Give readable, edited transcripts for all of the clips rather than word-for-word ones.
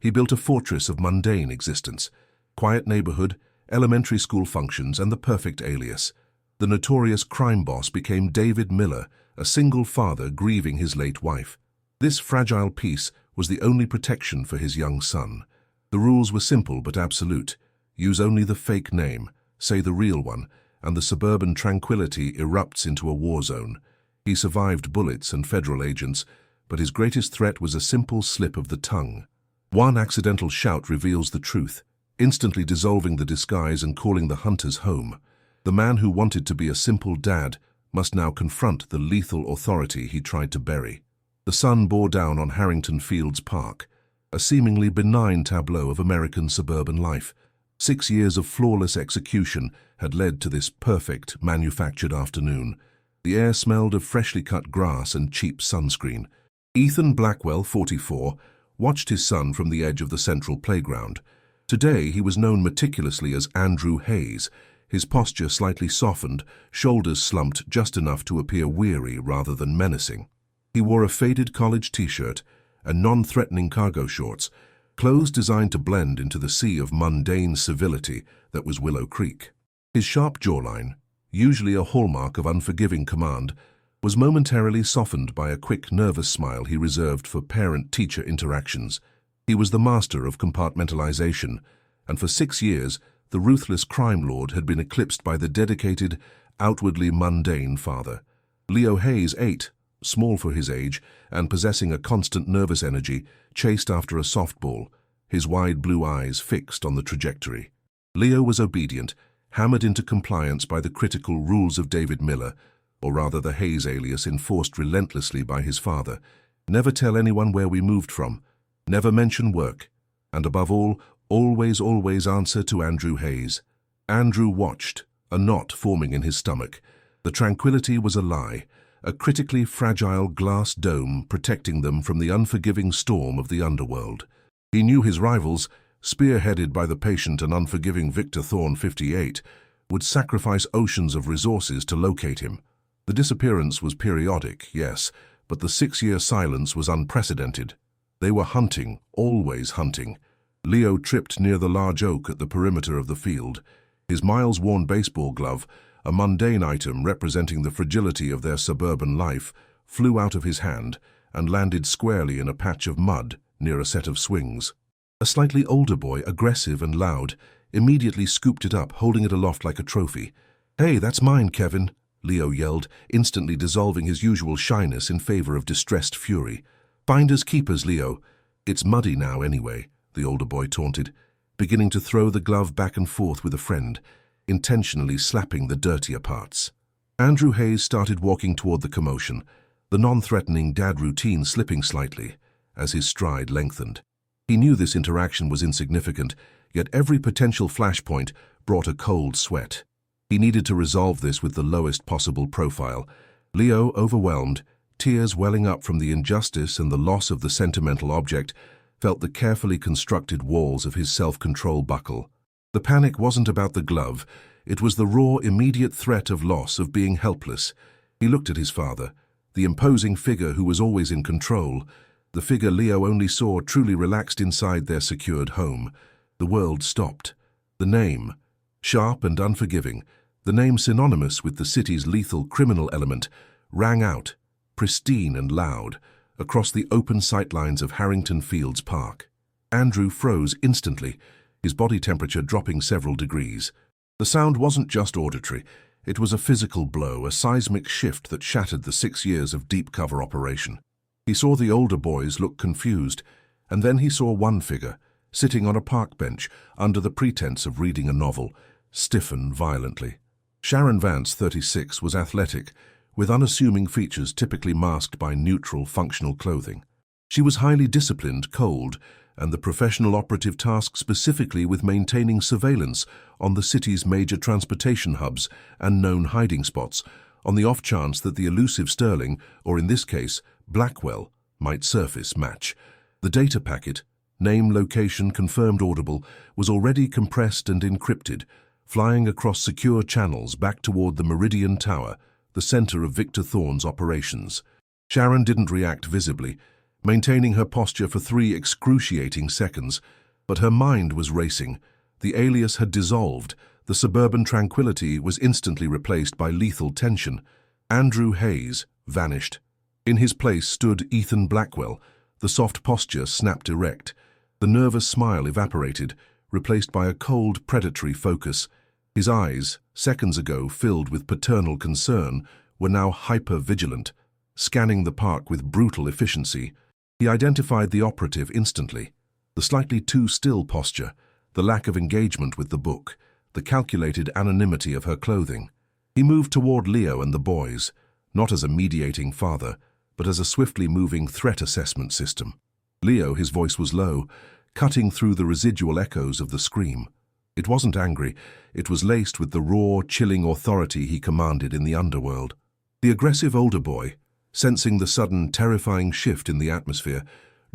He built a fortress of mundane existence. Quiet neighborhood, elementary school functions, and the perfect alias. The notorious crime boss became David Miller, a single father grieving his late wife. This fragile peace was the only protection for his young son. The rules were simple but absolute. Use only the fake name, say the real one, and the suburban tranquility erupts into a war zone. He survived bullets and federal agents, but his greatest threat was a simple slip of the tongue. One accidental shout reveals the truth, instantly dissolving the disguise and calling the hunters home. The man who wanted to be a simple dad must now confront the lethal authority he tried to bury. The sun bore down on Harrington Fields Park, a seemingly benign tableau of American suburban life. 6 years of flawless execution had led to this perfect, manufactured afternoon. The air smelled of freshly cut grass and cheap sunscreen. Ethan Blackwell, 44, watched his son from the edge of the central playground. Today he was known meticulously as Andrew Hayes, his posture slightly softened, shoulders slumped just enough to appear weary rather than menacing. He wore a faded college t-shirt and non-threatening cargo shorts, clothes designed to blend into the sea of mundane civility that was Willow Creek. His sharp jawline, usually a hallmark of unforgiving command, was momentarily softened by a quick, nervous smile he reserved for parent-teacher interactions. He was the master of compartmentalization, and for 6 years, the ruthless crime lord had been eclipsed by the dedicated, outwardly mundane father. Leo Hayes, 8, small for his age and possessing a constant nervous energy, chased after a softball, his wide blue eyes fixed on the trajectory. Leo was obedient, hammered into compliance by the critical rules of David Miller, or rather the Hayes alias enforced relentlessly by his father. Never tell anyone where we moved from, never mention work, and above all, always answer to Andrew Hayes. Andrew watched, a knot forming in his stomach. The tranquility was a lie, a critically fragile glass dome protecting them from the unforgiving storm of the underworld. He knew his rivals, spearheaded by the patient and unforgiving Victor Thorne, 58, would sacrifice oceans of resources to locate him. The disappearance was periodic, yes, but the 6-year silence was unprecedented. They were hunting, always hunting. Leo tripped near the large oak at the perimeter of the field. His miles-worn baseball glove, a mundane item representing the fragility of their suburban life, flew out of his hand and landed squarely in a patch of mud near a set of swings. A slightly older boy, aggressive and loud, immediately scooped it up, holding it aloft like a trophy. "Hey, that's mine, Kevin," Leo yelled, instantly dissolving his usual shyness in favor of distressed fury. "Finders keepers, Leo. It's muddy now anyway," the older boy taunted, beginning to throw the glove back and forth with a friend, intentionally slapping the dirtier parts. Andrew Hayes started walking toward the commotion, the non-threatening dad routine slipping slightly as his stride lengthened. He knew this interaction was insignificant, yet every potential flashpoint brought a cold sweat. He needed to resolve this with the lowest possible profile. Leo, overwhelmed, tears welling up from the injustice and the loss of the sentimental object, felt the carefully constructed walls of his self-control buckle. The panic wasn't about the glove. It was the raw, immediate threat of loss, of being helpless. He looked at his father, the imposing figure who was always in control, the figure Leo only saw truly relaxed inside their secured home. The world stopped. The name, sharp and unforgiving, the name synonymous with the city's lethal criminal element, rang out, pristine and loud, across the open sightlines of Harrington Fields Park. Andrew froze instantly, his body temperature dropping several degrees. The sound wasn't just auditory. It was a physical blow, a seismic shift that shattered the 6 years of deep cover operation. He saw the older boys look confused, and then he saw one figure, sitting on a park bench under the pretense of reading a novel, stiffen violently. Sharon Vance, 36, was athletic, with unassuming features typically masked by neutral, functional clothing. She was highly disciplined, cold, and the professional operative tasked specifically with maintaining surveillance on the city's major transportation hubs and known hiding spots, on the off chance that the elusive Sterling, or in this case, Blackwell, might surface match. The data packet, name, location, confirmed audible, was already compressed and encrypted, flying across secure channels back toward the Meridian Tower, the center of Victor Thorne's operations. Sharon didn't react visibly, maintaining her posture for 3 excruciating seconds, but her mind was racing. The alias had dissolved. The suburban tranquility was instantly replaced by lethal tension. Andrew Hayes vanished. In his place stood Ethan Blackwell. The soft posture snapped erect. The nervous smile evaporated, replaced by a cold, predatory focus. His eyes, seconds ago filled with paternal concern, were now hyper-vigilant, scanning the park with brutal efficiency. He identified the operative instantly. The slightly too still posture, the lack of engagement with the book, the calculated anonymity of her clothing. He moved toward Leo and the boys, not as a mediating father, but as a swiftly moving threat assessment system. Leo, his voice was low, cutting through the residual echoes of the scream. It wasn't angry, it was laced with the raw, chilling authority he commanded in the underworld. The aggressive older boy, sensing the sudden, terrifying shift in the atmosphere,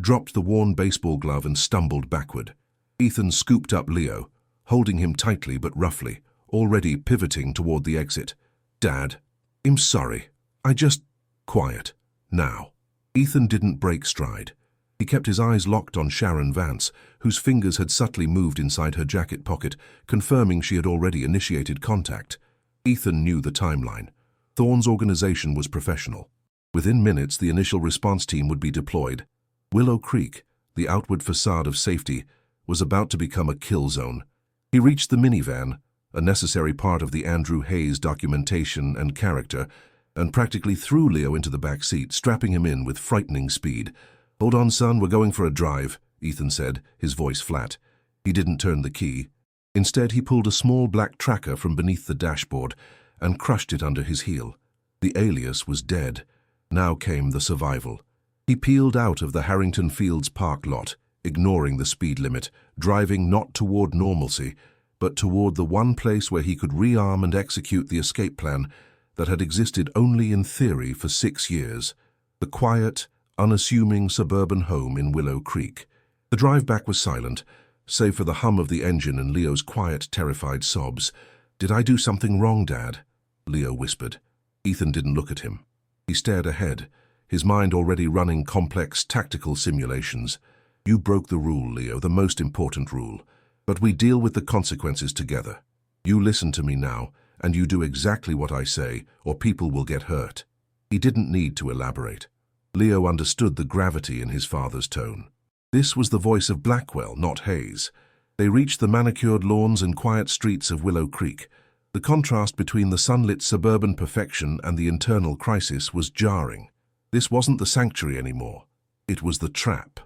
dropped the worn baseball glove and stumbled backward. Ethan scooped up Leo, holding him tightly but roughly, already pivoting toward the exit. "Dad, I'm sorry. I just..." "Quiet. Now." Ethan didn't break stride. He kept his eyes locked on Sharon Vance, whose fingers had subtly moved inside her jacket pocket, confirming she had already initiated contact. Ethan knew the timeline. Thorne's organization was professional. Within minutes, the initial response team would be deployed. Willow Creek, the outward facade of safety, was about to become a kill zone. He reached the minivan, a necessary part of the Andrew Hayes documentation and character, and practically threw Leo into the back seat, strapping him in with frightening speed. "Hold on, son, we're going for a drive," Ethan said, his voice flat. He didn't turn the key. Instead, he pulled a small black tracker from beneath the dashboard and crushed it under his heel. The alias was dead. Now came the survival. He peeled out of the Harrington Fields park lot, ignoring the speed limit, driving not toward normalcy, but toward the one place where he could rearm and execute the escape plan that had existed only in theory for 6 years. The quiet, unassuming suburban home in Willow Creek. The drive back was silent, save for the hum of the engine and Leo's quiet, terrified sobs. "Did I do something wrong, Dad?" Leo whispered. Ethan didn't look at him. He stared ahead, his mind already running complex tactical simulations. "You broke the rule, Leo, the most important rule. But we deal with the consequences together. You listen to me now, and you do exactly what I say, or people will get hurt." He didn't need to elaborate. Leo understood the gravity in his father's tone. This was the voice of Blackwell, not Hayes. They reached the manicured lawns and quiet streets of Willow Creek. The contrast between the sunlit suburban perfection and the internal crisis was jarring. This wasn't the sanctuary anymore. It was the trap.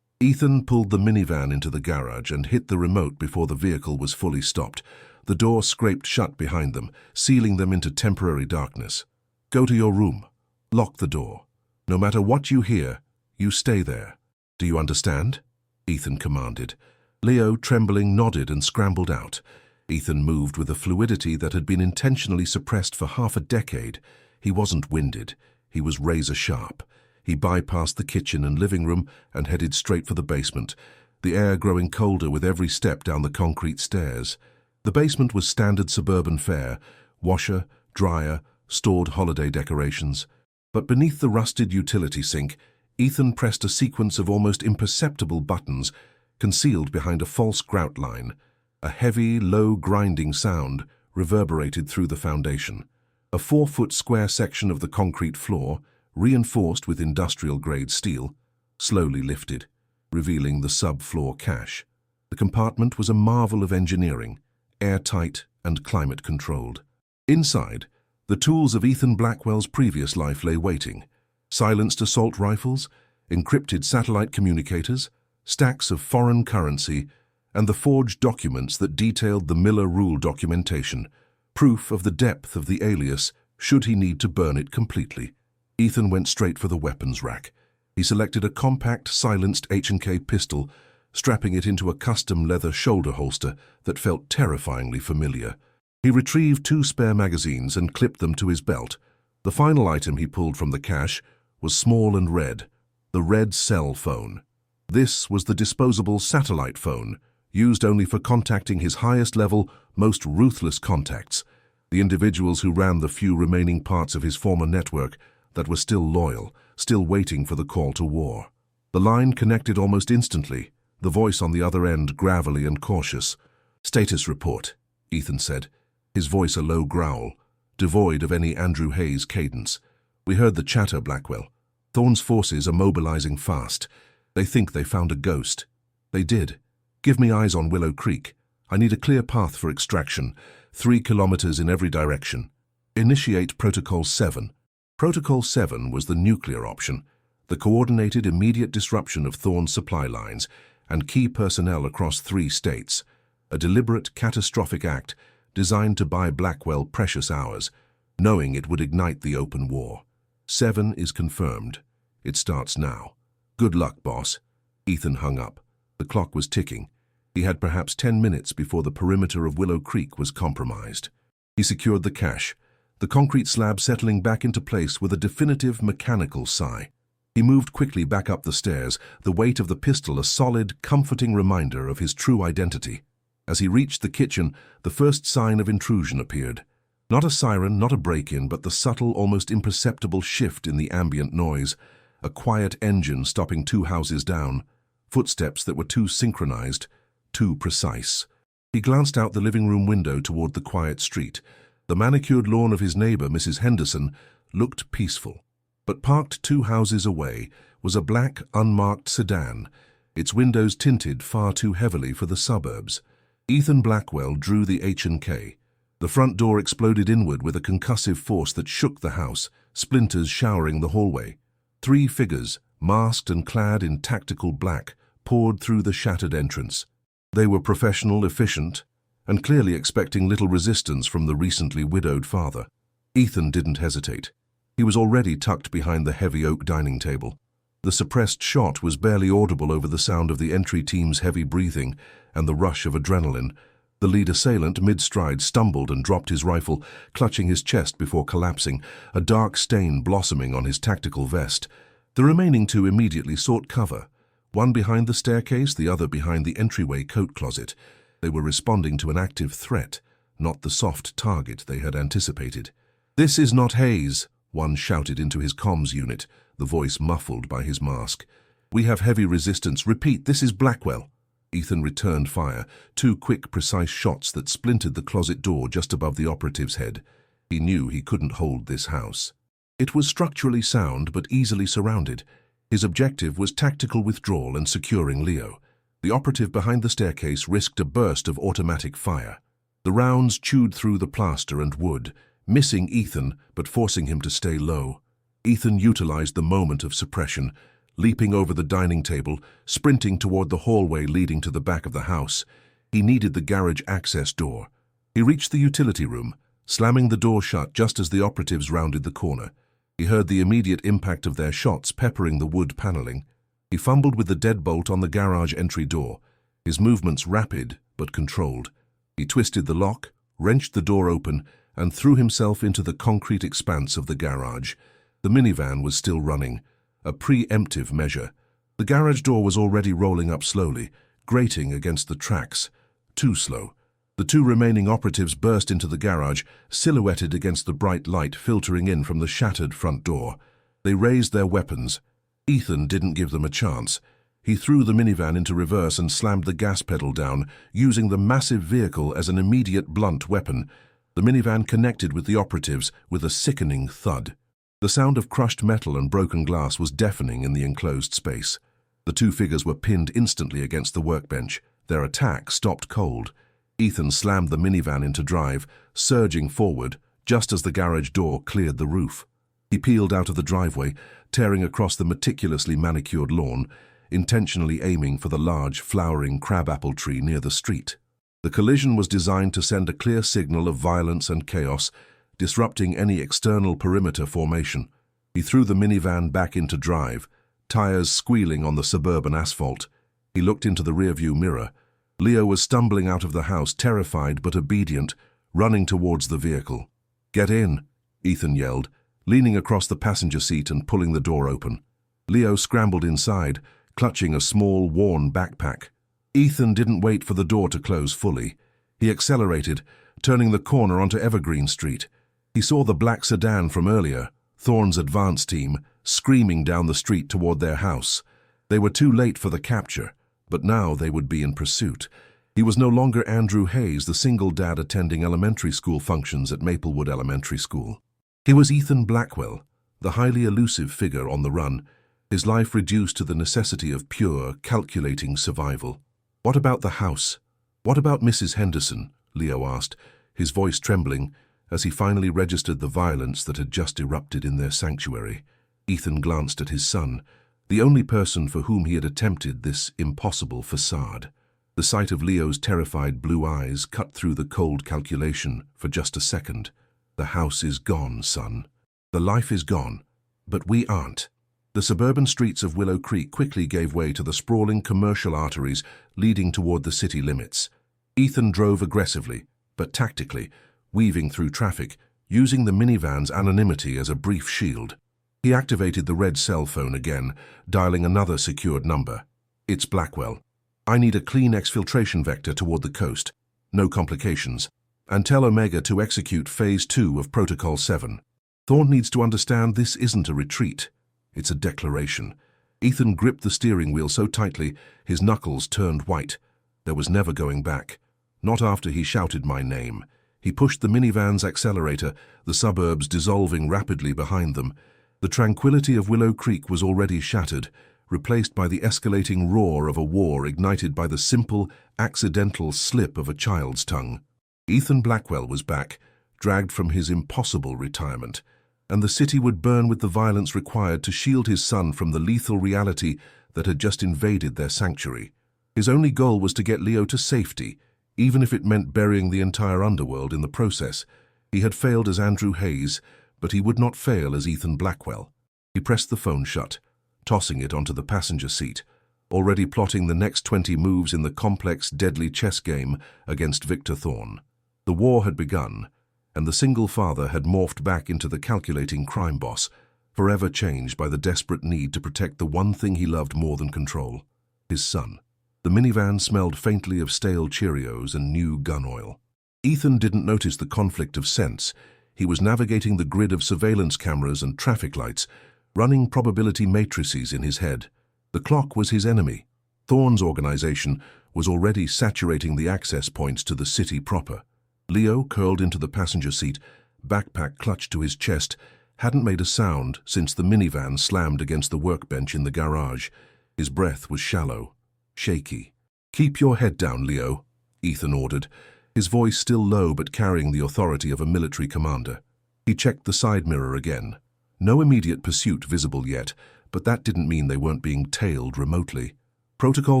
Ethan pulled the minivan into the garage and hit the remote before the vehicle was fully stopped. The door scraped shut behind them, sealing them into temporary darkness. "Go to your room. Lock the door. No matter what you hear, you stay there. Do you understand?" Ethan commanded. Leo, trembling, nodded and scrambled out. Ethan moved with a fluidity that had been intentionally suppressed for half a decade. He wasn't winded. He was razor-sharp. He bypassed the kitchen and living room and headed straight for the basement, the air growing colder with every step down the concrete stairs. The basement was standard suburban fare: washer, dryer, stored holiday decorations. But beneath the rusted utility sink, Ethan pressed a sequence of almost imperceptible buttons concealed behind a false grout line. A heavy, low grinding sound reverberated through the foundation. A 4-foot square section of the concrete floor, reinforced with industrial-grade steel, slowly lifted, revealing the sub-floor cache. The compartment was a marvel of engineering, airtight and climate-controlled. Inside, the tools of Ethan Blackwell's previous life lay waiting: silenced assault rifles, encrypted satellite communicators, stacks of foreign currency, and the forged documents that detailed the Miller Rule documentation, proof of the depth of the alias should he need to burn it completely. Ethan went straight for the weapons rack. He selected a compact, silenced H&K pistol, strapping it into a custom leather shoulder holster that felt terrifyingly familiar. He retrieved 2 spare magazines and clipped them to his belt. The final item he pulled from the cache was small and red, the red cell phone. This was the disposable satellite phone, used only for contacting his highest-level, most ruthless contacts, the individuals who ran the few remaining parts of his former network that were still loyal, still waiting for the call to war. The line connected almost instantly, the voice on the other end gravelly and cautious. "Status report," Ethan said, his voice a low growl, devoid of any Andrew Hayes cadence. "We heard the chatter, Blackwell. Thorne's forces are mobilizing fast. They think they found a ghost." "They did. Give me eyes on Willow Creek. I need a clear path for extraction, 3 kilometers in every direction. Initiate Protocol 7. Protocol 7 was the nuclear option, the coordinated immediate disruption of Thorne's supply lines and key personnel across 3 states, a deliberate, catastrophic act designed to buy Blackwell precious hours, knowing it would ignite the open war. 7 is confirmed. It starts now. Good luck, boss." Ethan hung up. The clock was ticking. He had perhaps 10 minutes before the perimeter of Willow Creek was compromised. He secured the cache, the concrete slab settling back into place with a definitive mechanical sigh. He moved quickly back up the stairs, the weight of the pistol a solid, comforting reminder of his true identity. As he reached the kitchen, the first sign of intrusion appeared. Not a siren, not a break-in, but the subtle, almost imperceptible shift in the ambient noise. A quiet engine stopping 2 houses down. Footsteps that were too synchronized, too precise. He glanced out the living room window toward the quiet street. The manicured lawn of his neighbor, Mrs. Henderson, looked peaceful. But parked 2 houses away was a black, unmarked sedan, its windows tinted far too heavily for the suburbs. Ethan Blackwell drew the H&K. The front door exploded inward with a concussive force that shook the house, splinters showering the hallway. 3 figures, masked and clad in tactical black, poured through the shattered entrance. They were professional, efficient, and clearly expecting little resistance from the recently widowed father. Ethan didn't hesitate. He was already tucked behind the heavy oak dining table. The suppressed shot was barely audible over the sound of the entry team's heavy breathing and the rush of adrenaline. The lead assailant, mid-stride, stumbled and dropped his rifle, clutching his chest before collapsing, a dark stain blossoming on his tactical vest. The remaining 2 immediately sought cover, one behind the staircase, the other behind the entryway coat closet. They were responding to an active threat, not the soft target they had anticipated. "This is not Hayes," one shouted into his comms unit, the voice muffled by his mask. "We have heavy resistance. Repeat, this is Blackwell." Ethan returned fire, 2 quick, precise shots that splintered the closet door just above the operative's head. He knew he couldn't hold this house. It was structurally sound but easily surrounded. His objective was tactical withdrawal and securing Leo. The operative behind the staircase risked a burst of automatic fire. The rounds chewed through the plaster and wood, missing Ethan but forcing him to stay low. Ethan utilized the moment of suppression, leaping over the dining table, sprinting toward the hallway leading to the back of the house. He needed the garage access door. He reached the utility room, slamming the door shut just as the operatives rounded the corner. He heard the immediate impact of their shots peppering the wood paneling. He fumbled with the deadbolt on the garage entry door, his movements rapid but controlled. He twisted the lock, wrenched the door open, and threw himself into the concrete expanse of the garage. The minivan was still running, a preemptive measure. The garage door was already rolling up slowly, grating against the tracks. Too slow. The 2 remaining operatives burst into the garage, silhouetted against the bright light filtering in from the shattered front door. They raised their weapons. Ethan didn't give them a chance. He threw the minivan into reverse and slammed the gas pedal down, using the massive vehicle as an immediate blunt weapon. The minivan connected with the operatives with a sickening thud. The sound of crushed metal and broken glass was deafening in the enclosed space. The 2 figures were pinned instantly against the workbench. Their attack stopped cold. Ethan slammed the minivan into drive, surging forward just as the garage door cleared the roof. He peeled out of the driveway, tearing across the meticulously manicured lawn, intentionally aiming for the large, flowering crabapple tree near the street. The collision was designed to send a clear signal of violence and chaos, disrupting any external perimeter formation. He threw the minivan back into drive, tires squealing on the suburban asphalt. He looked into the rearview mirror. Leo was stumbling out of the house, terrified but obedient, running towards the vehicle. "Get in," Ethan yelled, leaning across the passenger seat and pulling the door open. Leo scrambled inside, clutching a small, worn backpack. Ethan didn't wait for the door to close fully. He accelerated, turning the corner onto Evergreen Street. He saw the black sedan from earlier, Thorne's advance team, screaming down the street toward their house. They were too late for the capture, but now they would be in pursuit. He was no longer Andrew Hayes, the single dad attending elementary school functions at Maplewood Elementary School. He was Ethan Blackwell, the highly elusive figure on the run, his life reduced to the necessity of pure, calculating survival. "What about the house? What about Mrs. Henderson?" Leo asked, his voice trembling as he finally registered the violence that had just erupted in their sanctuary. Ethan glanced at his son, the only person for whom he had attempted this impossible facade. The sight of Leo's terrified blue eyes cut through the cold calculation for just a second. "The house is gone, son. The life is gone, but we aren't." The suburban streets of Willow Creek quickly gave way to the sprawling commercial arteries leading toward the city limits. Ethan drove aggressively, but tactically, weaving through traffic, using the minivan's anonymity as a brief shield. He activated the red cell phone again, dialing another secured number. "It's Blackwell. I need a clean exfiltration vector toward the coast. No complications. And tell Omega to execute Phase 2 of Protocol 7. Thorne needs to understand this isn't a retreat. It's a declaration." Ethan gripped the steering wheel so tightly, his knuckles turned white. There was never going back. Not after he shouted my name. He pushed the minivan's accelerator, the suburbs dissolving rapidly behind them. The tranquility of Willow Creek was already shattered, replaced by the escalating roar of a war ignited by the simple, accidental slip of a child's tongue. Ethan Blackwell was back, dragged from his impossible retirement, and the city would burn with the violence required to shield his son from the lethal reality that had just invaded their sanctuary. His only goal was to get Leo to safety, even if it meant burying the entire underworld in the process. He had failed as Andrew Hayes, but he would not fail as Ethan Blackwell. He pressed the phone shut, tossing it onto the passenger seat, already plotting the next 20 moves in the complex, deadly chess game against Victor Thorne. The war had begun, and the single father had morphed back into the calculating crime boss, forever changed by the desperate need to protect the one thing he loved more than control: his son. The minivan smelled faintly of stale Cheerios and new gun oil. Ethan didn't notice the conflict of scents. He was navigating the grid of surveillance cameras and traffic lights, running probability matrices in his head. The clock was his enemy. Thorne's organization was already saturating the access points to the city proper. Leo, curled into the passenger seat, backpack clutched to his chest, hadn't made a sound since the minivan slammed against the workbench in the garage. His breath was shallow, shaky. "Keep your head down, Leo," Ethan ordered, his voice still low but carrying the authority of a military commander. He checked the side mirror again. No immediate pursuit visible yet, but that didn't mean they weren't being tailed remotely. Protocol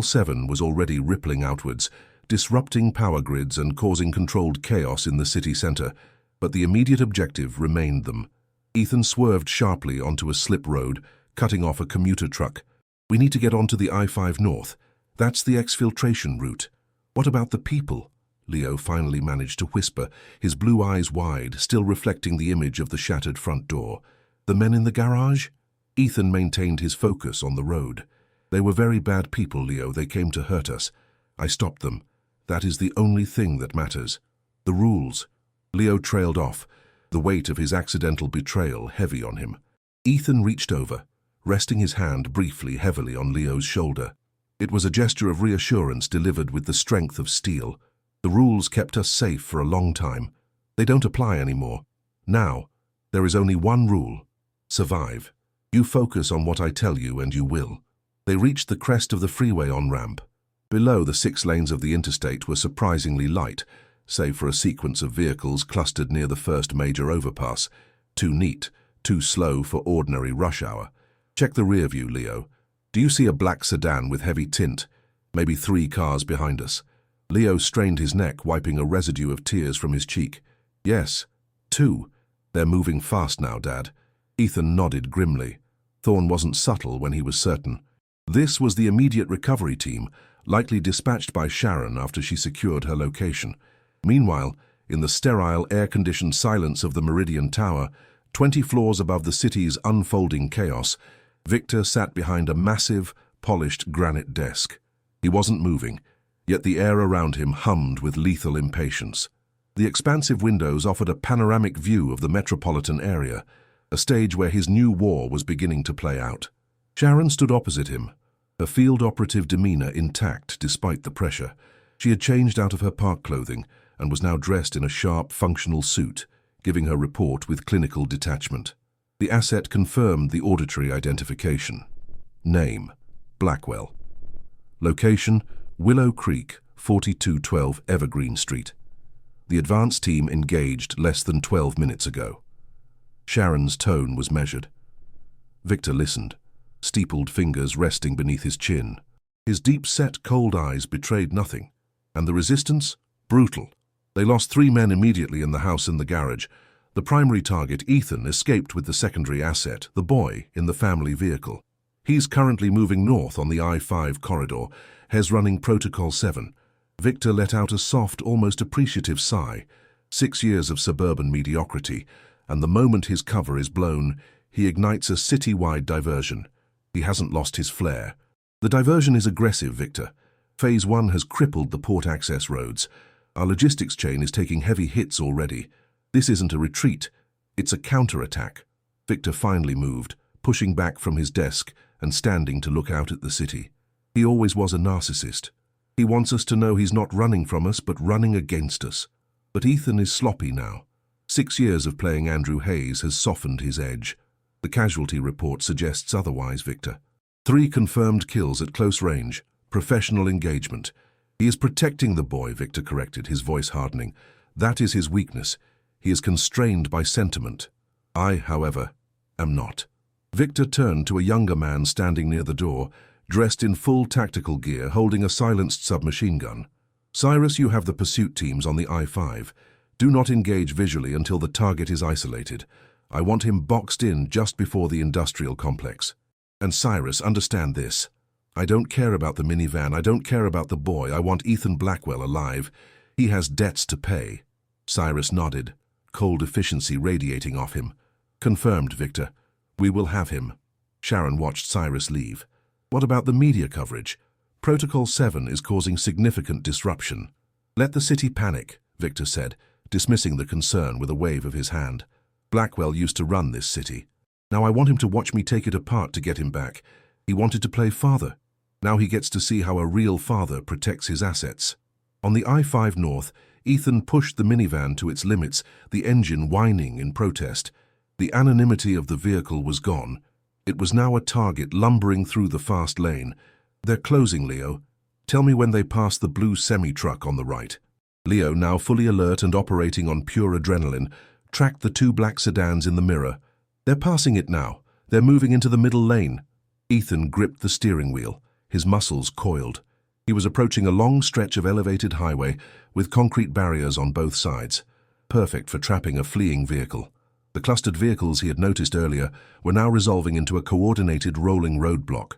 7 was already rippling outwards, disrupting power grids and causing controlled chaos in the city center, but the immediate objective remained them. Ethan swerved sharply onto a slip road, cutting off a commuter truck. "We need to get onto the I-5 North. That's the exfiltration route." "What about the people?" Leo finally managed to whisper, his blue eyes wide, still reflecting the image of the shattered front door. "The men in the garage?" Ethan maintained his focus on the road. "They were very bad people, Leo. They came to hurt us. I stopped them. That is the only thing that matters. The rules." Leo trailed off, the weight of his accidental betrayal heavy on him. Ethan reached over, resting his hand briefly heavily on Leo's shoulder. It was a gesture of reassurance delivered with the strength of steel. "The rules kept us safe for a long time. They don't apply anymore. Now, there is only one rule: survive. You focus on what I tell you and you will." They reached the crest of the freeway on-ramp. Below, the 6 lanes of the interstate were surprisingly light, save for a sequence of vehicles clustered near the first major overpass. Too neat, too slow for ordinary rush hour. "Check the rear view, Leo. Do you see a black sedan with heavy tint? Maybe 3 cars behind us." Leo strained his neck, wiping a residue of tears from his cheek. "Yes, 2. They're moving fast now, Dad." Ethan nodded grimly. Thorne wasn't subtle when he was certain. This was the immediate recovery team, likely dispatched by Sharon after she secured her location. Meanwhile, in the sterile, air-conditioned silence of the Meridian Tower, 20 floors above the city's unfolding chaos, Victor sat behind a massive, polished granite desk. He wasn't moving, yet the air around him hummed with lethal impatience. The expansive windows offered a panoramic view of the metropolitan area, a stage where his new war was beginning to play out. Sharon stood opposite him, her field operative demeanor intact despite the pressure. She had changed out of her park clothing and was now dressed in a sharp, functional suit, giving her report with clinical detachment. The asset confirmed the auditory identification. Name: Blackwell. Location: Willow Creek, 4212 Evergreen Street. The advance team engaged less than 12 minutes ago. Sharon's tone was measured. Victor listened, steepled fingers resting beneath his chin. His deep-set, cold eyes betrayed nothing. And the resistance? Brutal. They lost 3 men immediately in the house and the garage. The primary target, Ethan, escaped with the secondary asset, the boy, in the family vehicle. He's currently moving north on the I-5 corridor, Hes running Protocol 7. Victor let out a soft, almost appreciative sigh. 6 years of suburban mediocrity, and the moment his cover is blown, he ignites a city-wide diversion. He hasn't lost his flair. The diversion is aggressive, Victor. Phase 1 has crippled the port access roads. Our logistics chain is taking heavy hits already. This isn't a retreat, it's a counterattack. Victor finally moved, pushing back from his desk and standing to look out at the city. He always was a narcissist. He wants us to know he's not running from us, but running against us. But Ethan is sloppy now. 6 years of playing Andrew Hayes has softened his edge. The casualty report suggests otherwise, Victor. 3 confirmed kills at close range. Professional engagement. He is protecting the boy, Victor corrected, his voice hardening. That is his weakness. He is constrained by sentiment. I, however, am not. Victor turned to a younger man standing near the door, dressed in full tactical gear, holding a silenced submachine gun. Cyrus, you have the pursuit teams on the I-5. Do not engage visually until the target is isolated. I want him boxed in just before the industrial complex. And Cyrus, understand this. I don't care about the minivan, I don't care about the boy, I want Ethan Blackwell alive. He has debts to pay. Cyrus nodded, cold efficiency radiating off him. Confirmed, Victor. We will have him. Sharon watched Cyrus leave. What about the media coverage? Protocol 7 is causing significant disruption. Let the city panic, Victor said, dismissing the concern with a wave of his hand. Blackwell used to run this city. Now I want him to watch me take it apart to get him back. He wanted to play father. Now he gets to see how a real father protects his assets. On the I-5 North, Ethan pushed the minivan to its limits, the engine whining in protest. The anonymity of the vehicle was gone. It was now a target lumbering through the fast lane. They're closing, Leo. Tell me when they pass the blue semi-truck on the right. Leo, now fully alert and operating on pure adrenaline, tracked the 2 black sedans in the mirror. They're passing it now. They're moving into the middle lane. Ethan gripped the steering wheel, his muscles coiled. He was approaching a long stretch of elevated highway with concrete barriers on both sides, perfect for trapping a fleeing vehicle. The clustered vehicles he had noticed earlier were now resolving into a coordinated rolling roadblock.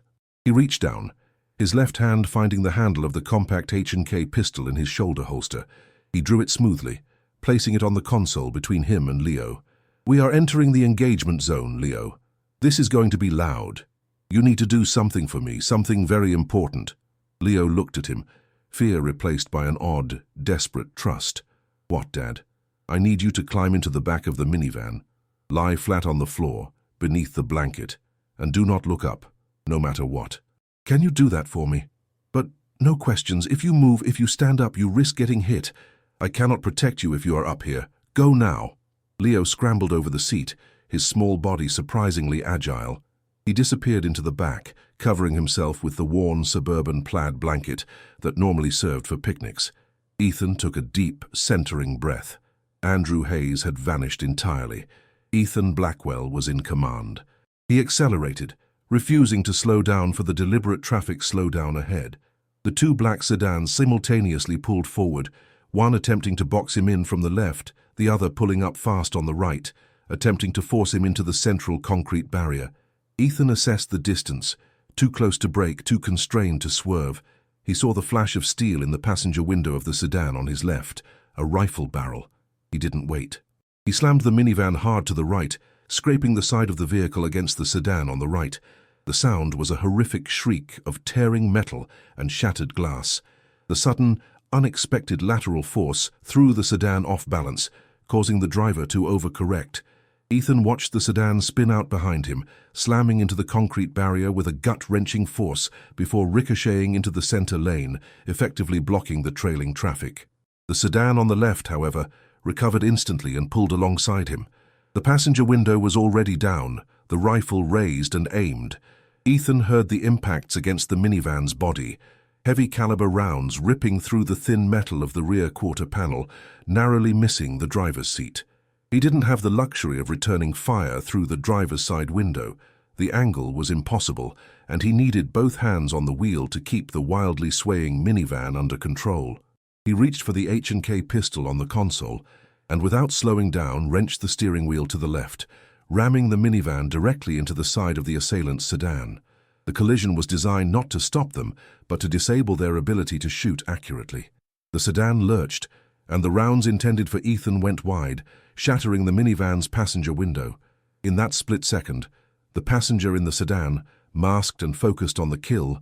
He reached down, his left hand finding the handle of the compact H&K pistol in his shoulder holster. He drew it smoothly, placing it on the console between him and Leo. We are entering the engagement zone, Leo. This is going to be loud. You need to do something for me, something very important. Leo looked at him, fear replaced by an odd, desperate trust. What, Dad? I need you to climb into the back of the minivan. Lie flat on the floor, beneath the blanket, and do not look up, no matter what. Can you do that for me? But no questions. If you move, if you stand up, you risk getting hit. I cannot protect you if you are up here. Go now. Leo scrambled over the seat, his small body surprisingly agile. He disappeared into the back, covering himself with the worn suburban plaid blanket that normally served for picnics. Ethan took a deep, centering breath. Andrew Hayes had vanished entirely. Ethan Blackwell was in command. He accelerated, refusing to slow down for the deliberate traffic slowdown ahead. The 2 black sedans simultaneously pulled forward, one attempting to box him in from the left, the other pulling up fast on the right, attempting to force him into the central concrete barrier. Ethan assessed the distance, too close to brake, too constrained to swerve. He saw the flash of steel in the passenger window of the sedan on his left, a rifle barrel. He didn't wait. He slammed the minivan hard to the right, scraping the side of the vehicle against the sedan on the right. The sound was a horrific shriek of tearing metal and shattered glass. The sudden, unexpected lateral force threw the sedan off balance, causing the driver to overcorrect. Ethan watched the sedan spin out behind him, slamming into the concrete barrier with a gut-wrenching force before ricocheting into the center lane, effectively blocking the trailing traffic. The sedan on the left, however, recovered instantly and pulled alongside him. The passenger window was already down, the rifle raised and aimed. Ethan heard the impacts against the minivan's body, heavy-caliber rounds ripping through the thin metal of the rear quarter panel, narrowly missing the driver's seat. He didn't have the luxury of returning fire through the driver's side window. The angle was impossible, and he needed both hands on the wheel to keep the wildly swaying minivan under control. He reached for the H&K pistol on the console, and without slowing down, wrenched the steering wheel to the left, ramming the minivan directly into the side of the assailant's sedan. The collision was designed not to stop them, but to disable their ability to shoot accurately. The sedan lurched, and the rounds intended for Ethan went wide, shattering the minivan's passenger window. In that split second, the passenger in the sedan, masked and focused on the kill,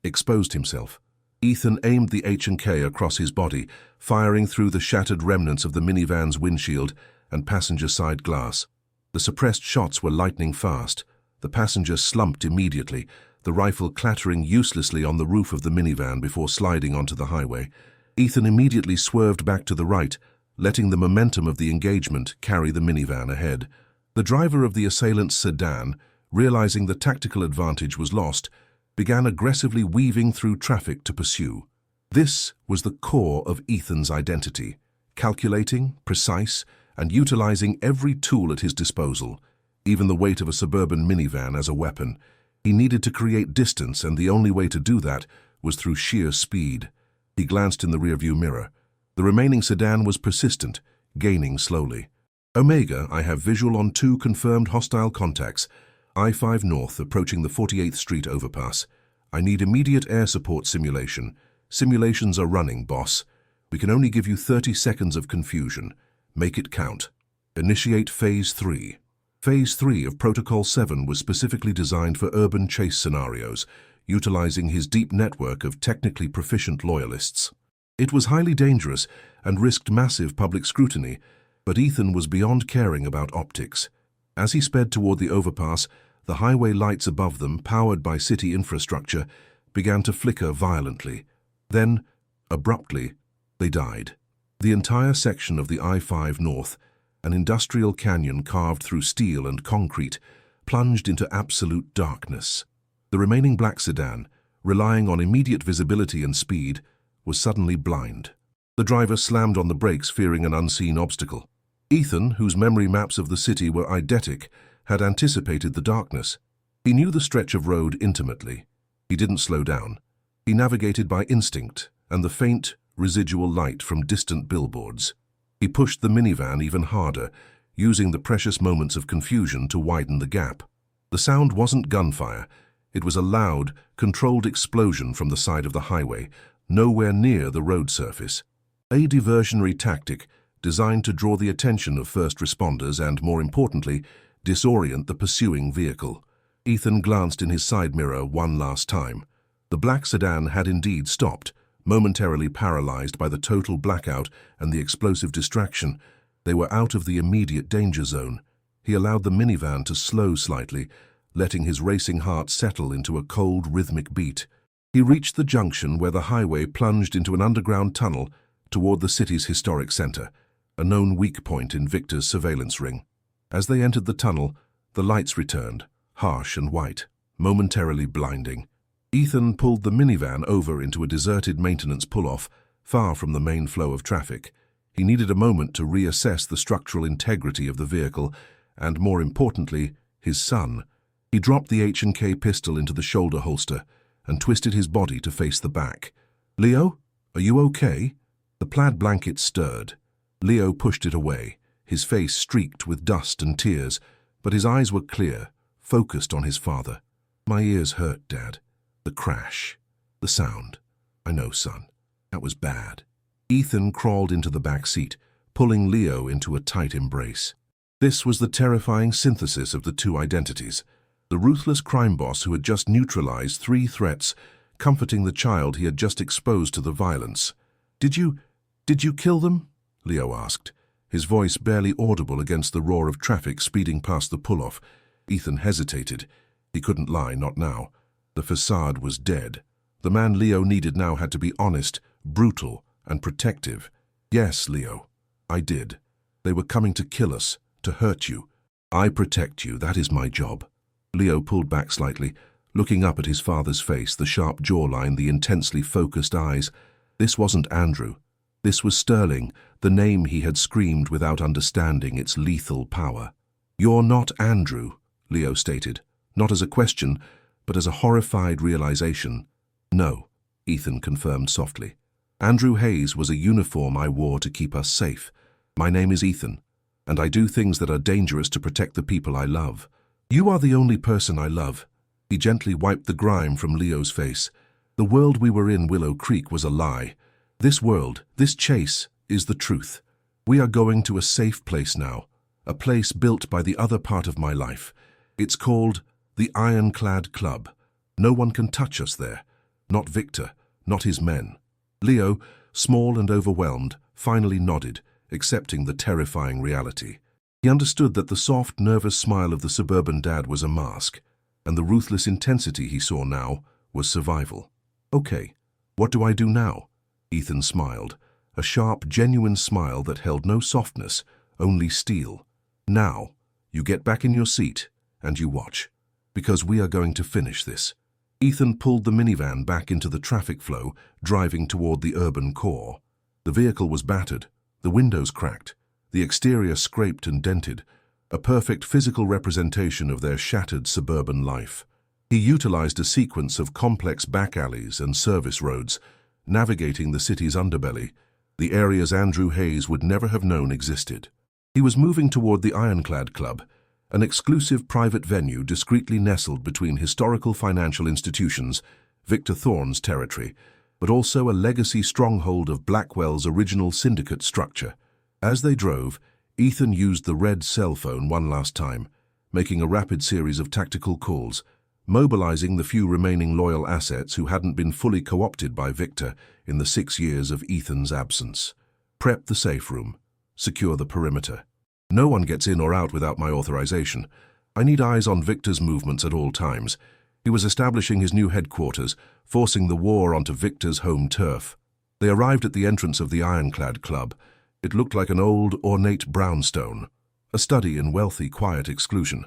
exposed himself. Ethan aimed the H&K across his body, firing through the shattered remnants of the minivan's windshield and passenger side glass. The suppressed shots were lightning fast. The passenger slumped immediately, the rifle clattering uselessly on the roof of the minivan before sliding onto the highway. Ethan immediately swerved back to the right, letting the momentum of the engagement carry the minivan ahead. The driver of the assailant's sedan, realizing the tactical advantage was lost, began aggressively weaving through traffic to pursue. This was the core of Ethan's identity, calculating, precise, and utilizing every tool at his disposal, even the weight of a suburban minivan as a weapon. He needed to create distance, and the only way to do that was through sheer speed. He glanced in the rearview mirror. The remaining sedan was persistent, gaining slowly. Omega, I have visual on 2 confirmed hostile contacts. I-5 North approaching the 48th Street overpass. I need immediate air support simulation. Simulations are running, boss. We can only give you 30 seconds of confusion. Make it count. Initiate Phase 3. Phase 3 of Protocol 7 was specifically designed for urban chase scenarios, utilizing his deep network of technically proficient loyalists. It was highly dangerous and risked massive public scrutiny, but Ethan was beyond caring about optics. As he sped toward the overpass, the highway lights above them, powered by city infrastructure, began to flicker violently. Then, abruptly, they died. The entire section of the I-5 North, an industrial canyon carved through steel and concrete, plunged into absolute darkness. The remaining black sedan, relying on immediate visibility and speed, was suddenly blind. The driver slammed on the brakes, fearing an unseen obstacle. Ethan, whose memory maps of the city were eidetic, had anticipated the darkness. He knew the stretch of road intimately. He didn't slow down. He navigated by instinct and the faint, residual light from distant billboards. He pushed the minivan even harder, using the precious moments of confusion to widen the gap. The sound wasn't gunfire. It was a loud, controlled explosion from the side of the highway, nowhere near the road surface. A diversionary tactic designed to draw the attention of first responders and, more importantly, disorient the pursuing vehicle. Ethan glanced in his side mirror one last time. The black sedan had indeed stopped, momentarily paralyzed by the total blackout and the explosive distraction. They were out of the immediate danger zone. He allowed the minivan to slow slightly, letting his racing heart settle into a cold, rhythmic beat. He reached the junction where the highway plunged into an underground tunnel toward the city's historic center, a known weak point in Victor's surveillance ring. As they entered the tunnel, the lights returned, harsh and white, momentarily blinding. Ethan pulled the minivan over into a deserted maintenance pull-off, far from the main flow of traffic. He needed a moment to reassess the structural integrity of the vehicle and, more importantly, his son. He dropped the H&K pistol into the shoulder holster and twisted his body to face the back. "Leo, are you okay?" The plaid blanket stirred. Leo pushed it away, his face streaked with dust and tears, but his eyes were clear, focused on his father. "My ears hurt, Dad. The crash. The sound. I know, son. That was bad." Ethan crawled into the back seat, pulling Leo into a tight embrace. This was the terrifying synthesis of the 2 identities. The ruthless crime boss who had just neutralized 3 threats, comforting the child he had just exposed to the violence. Did you kill them?" Leo asked, his voice barely audible against the roar of traffic speeding past the pull-off. Ethan hesitated. He couldn't lie, not now. The facade was dead. The man Leo needed now had to be honest, brutal, and protective. Yes, Leo, I did. They were coming to kill us, to hurt you. I protect you, that is my job. Leo pulled back slightly, looking up at his father's face, the sharp jawline, the intensely focused eyes. This wasn't Andrew. This was Sterling, the name he had screamed without understanding its lethal power. You're not Andrew, Leo stated, not as a question, but as a horrified realization. No, Ethan confirmed softly. Andrew Hayes was a uniform I wore to keep us safe. My name is Ethan, and I do things that are dangerous to protect the people I love. You are the only person I love. He gently wiped the grime from Leo's face. The world we were in, Willow Creek, was a lie. This world, this chase, is the truth. We are going to a safe place now, a place built by the other part of my life. It's called the Ironclad Club. No one can touch us there. Not Victor, not his men. Leo, small and overwhelmed, finally nodded, accepting the terrifying reality. He understood that the soft, nervous smile of the suburban dad was a mask, and the ruthless intensity he saw now was survival. Okay, what do I do now? Ethan smiled, a sharp, genuine smile that held no softness, only steel. Now, you get back in your seat and you watch, because we are going to finish this. Ethan pulled the minivan back into the traffic flow, driving toward the urban core. The vehicle was battered, the windows cracked, the exterior scraped and dented, a perfect physical representation of their shattered suburban life. He utilized a sequence of complex back alleys and service roads, navigating the city's underbelly, the areas Andrew Hayes would never have known existed. He was moving toward the Ironclad Club, an exclusive private venue discreetly nestled between historical financial institutions, Victor Thorne's territory, but also a legacy stronghold of Blackwell's original syndicate structure. As they drove, Ethan used the red cell phone one last time, making a rapid series of tactical calls, mobilizing the few remaining loyal assets who hadn't been fully co-opted by Victor in the 6 years of Ethan's absence. Prep the safe room. Secure the perimeter. No one gets in or out without my authorization. I need eyes on Victor's movements at all times. He was establishing his new headquarters, forcing the war onto Victor's home turf. They arrived at the entrance of the Ironclad Club. It looked like an old, ornate brownstone, a study in wealthy, quiet exclusion.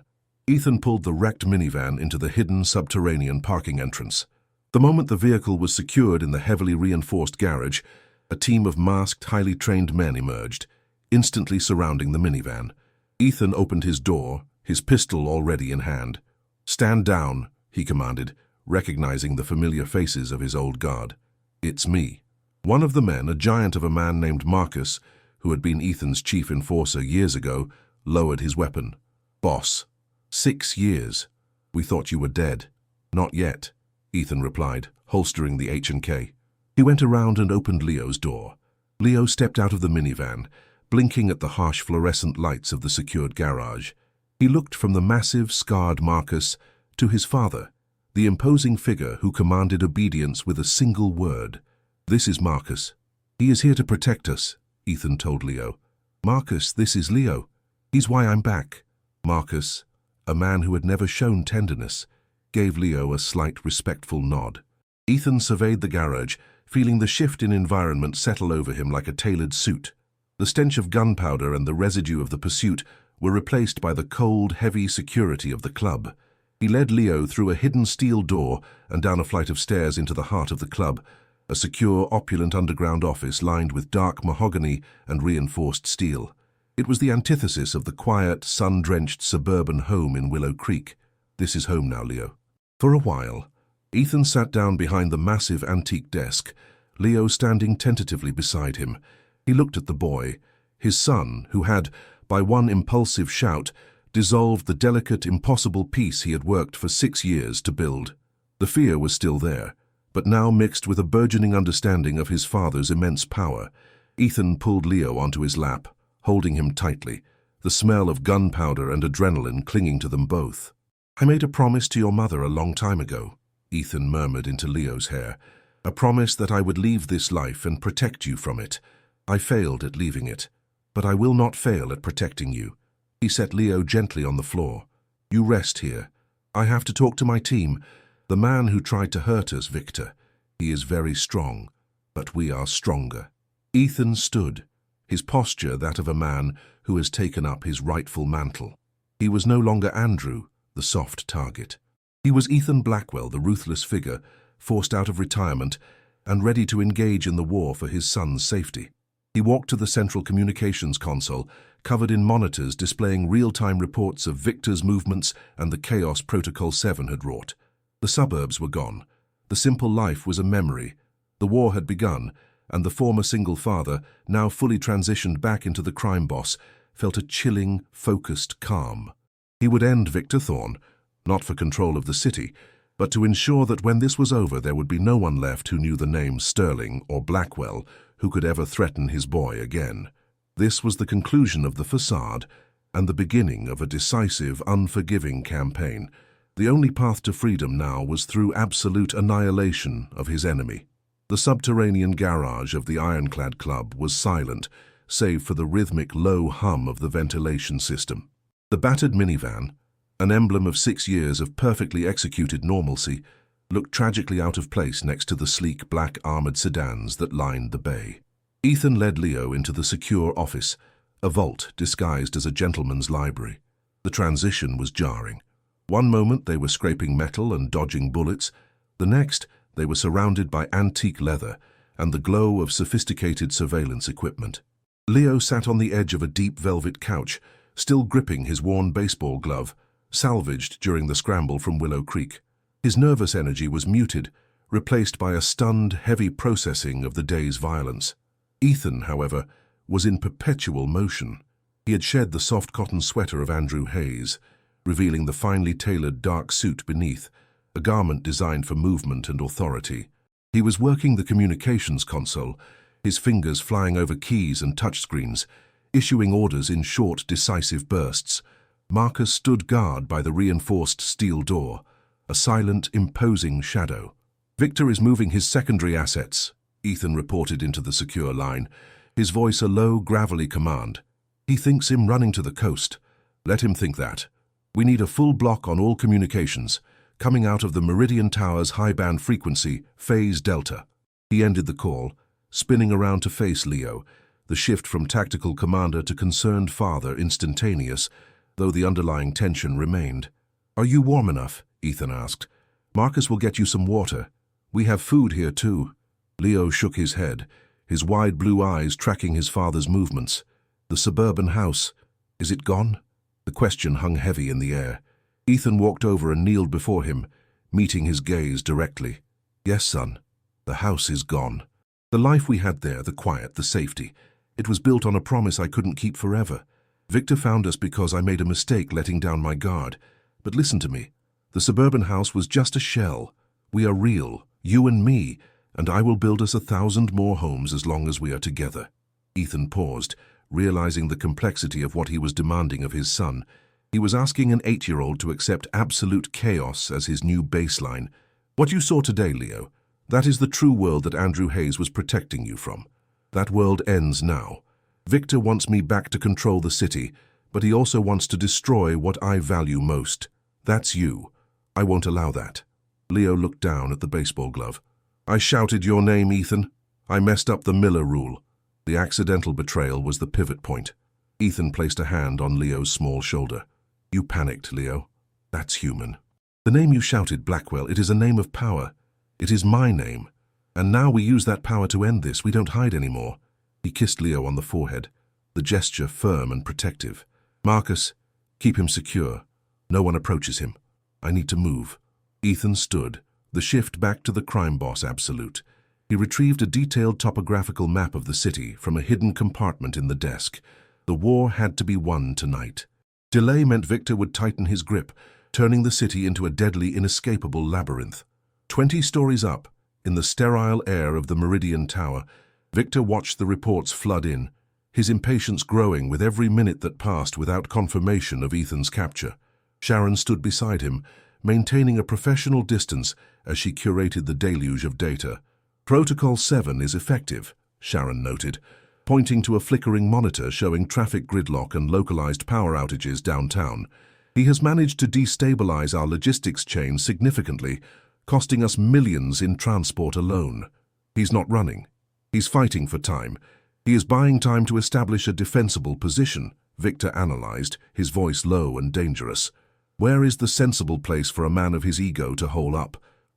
Ethan pulled the wrecked minivan into the hidden subterranean parking entrance. The moment the vehicle was secured in the heavily reinforced garage, a team of masked, highly trained men emerged, instantly surrounding the minivan. Ethan opened his door, his pistol already in hand. "Stand down," he commanded, recognizing the familiar faces of his old guard. "It's me." One of the men, a giant of a man named Marcus, who had been Ethan's chief enforcer years ago, lowered his weapon. "Boss, 6 years. We thought you were dead." "Not yet," Ethan replied, holstering the H&K. He went around and opened Leo's door. Leo stepped out of the minivan, blinking at the harsh fluorescent lights of the secured garage. He looked from the massive, scarred Marcus to his father, the imposing figure who commanded obedience with a single word. "This is Marcus. He is here to protect us," Ethan told Leo. "Marcus, this is Leo. He's why I'm back." Marcus, a man who had never shown tenderness, gave Leo a slight, respectful nod. Ethan surveyed the garage, feeling the shift in environment settle over him like a tailored suit. The stench of gunpowder and the residue of the pursuit were replaced by the cold, heavy security of the club. He led Leo through a hidden steel door and down a flight of stairs into the heart of the club, a secure, opulent underground office lined with dark mahogany and reinforced steel. It was the antithesis of the quiet, sun-drenched suburban home in Willow Creek. "This is home now, Leo." For a while, Ethan sat down behind the massive antique desk, Leo standing tentatively beside him. He looked at the boy, his son, who had, by one impulsive shout, dissolved the delicate, impossible peace he had worked for 6 years to build. The fear was still there, but now mixed with a burgeoning understanding of his father's immense power. Ethan pulled Leo onto his lap, holding him tightly, the smell of gunpowder and adrenaline clinging to them both. "I made a promise to your mother a long time ago," Ethan murmured into Leo's hair. "A promise that I would leave this life and protect you from it. I failed at leaving it. but I will not fail at protecting you." He set Leo gently on the floor. "You rest here. I have to talk to my team. The man who tried to hurt us, Victor, he is very strong, but we are stronger." Ethan stood, his posture that of a man who has taken up his rightful mantle. He was no longer Andrew, the soft target. He was Ethan Blackwell, the ruthless figure, forced out of retirement and ready to engage in the war for his son's safety. He walked to the central communications console, covered in monitors displaying real-time reports of Victor's movements and the chaos Protocol 7 had wrought. The suburbs were gone. The simple life was a memory. The war had begun, and the former single father, now fully transitioned back into the crime boss, felt a chilling, focused calm. He would end Victor Thorne, not for control of the city, but to ensure that when this was over there would be no one left who knew the names Sterling or Blackwell who could ever threaten his boy again. This was the conclusion of the facade and the beginning of a decisive, unforgiving campaign. The only path to freedom now was through absolute annihilation of his enemy. The subterranean garage of the Ironclad Club was silent, save for the rhythmic low hum of the ventilation system. The battered minivan, an emblem of 6 years of perfectly executed normalcy, looked tragically out of place next to the sleek black armored sedans that lined the bay. Ethan led Leo into the secure office, a vault disguised as a gentleman's library. The transition was jarring. One moment they were scraping metal and dodging bullets, the next they were surrounded by antique leather and the glow of sophisticated surveillance equipment. Leo sat on the edge of a deep velvet couch, still gripping his worn baseball glove, salvaged during the scramble from Willow Creek. His nervous energy was muted, replaced by a stunned, heavy processing of the day's violence. Ethan, however, was in perpetual motion. He had shed the soft cotton sweater of Andrew Hayes, revealing the finely tailored dark suit beneath, a garment designed for movement and authority. He was working the communications console, his fingers flying over keys and touchscreens, issuing orders in short, decisive bursts. Marcus stood guard by the reinforced steel door, a silent, imposing shadow. "Victor is moving his secondary assets," Ethan reported into the secure line, his voice a low, gravelly command. "He thinks him running to the coast. Let him think that. We need a full block on all communications, coming out of the Meridian Tower's high-band frequency, Phase Delta." He ended the call, spinning around to face Leo, the shift from tactical commander to concerned father instantaneous, though the underlying tension remained. "Are you warm enough?" Ethan asked. "Marcus will get you some water. We have food here too." Leo shook his head, his wide blue eyes tracking his father's movements. "The suburban house, is it gone?" The question hung heavy in the air. Ethan walked over and kneeled before him, meeting his gaze directly. "Yes, son. The house is gone. The life we had there, the quiet, the safety, it was built on a promise I couldn't keep forever. Victor found us because I made a mistake letting down my guard. But listen to me. The suburban house was just a shell. We are real, you and me, and I will build us 1,000 more homes as long as we are together." Ethan paused, realizing the complexity of what he was demanding of his son. He was asking an 8-year-old to accept absolute chaos as his new baseline. "What you saw today, Leo, that is the true world that Andrew Hayes was protecting you from. That world ends now. Victor wants me back to control the city, but he also wants to destroy what I value most. That's you. I won't allow that." Leo looked down at the baseball glove. "I shouted your name, Ethan. I messed up the Miller rule." The accidental betrayal was the pivot point. Ethan placed a hand on Leo's small shoulder. "You panicked, Leo. That's human. The name you shouted, Blackwell, it is a name of power. It is my name. And now we use that power to end this. We don't hide anymore." He kissed Leo on the forehead, the gesture firm and protective. "Marcus, keep him secure. No one approaches him. I need to move." Ethan stood, the shift back to the crime boss absolute. He retrieved a detailed topographical map of the city from a hidden compartment in the desk. The war had to be won tonight. Delay meant Victor would tighten his grip, turning the city into a deadly, inescapable labyrinth. 20 stories up, in the sterile air of the Meridian Tower, Victor watched the reports flood in, his impatience growing with every minute that passed without confirmation of Ethan's capture. Sharon stood beside him, maintaining a professional distance as she curated the deluge of data. "Protocol 7 is effective," Sharon noted. pointing to a flickering monitor showing traffic gridlock and localized power outages downtown. He has managed to destabilize our logistics chain significantly, costing us millions in transport alone. He's not running. He's fighting for time. He is buying time to establish a defensible position, Victor analyzed, his voice low and dangerous. Where is the sensible place for a man of his ego to hole up?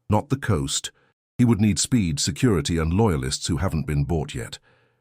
Not the coast. He would need speed, security, and loyalists who haven't been bought yet.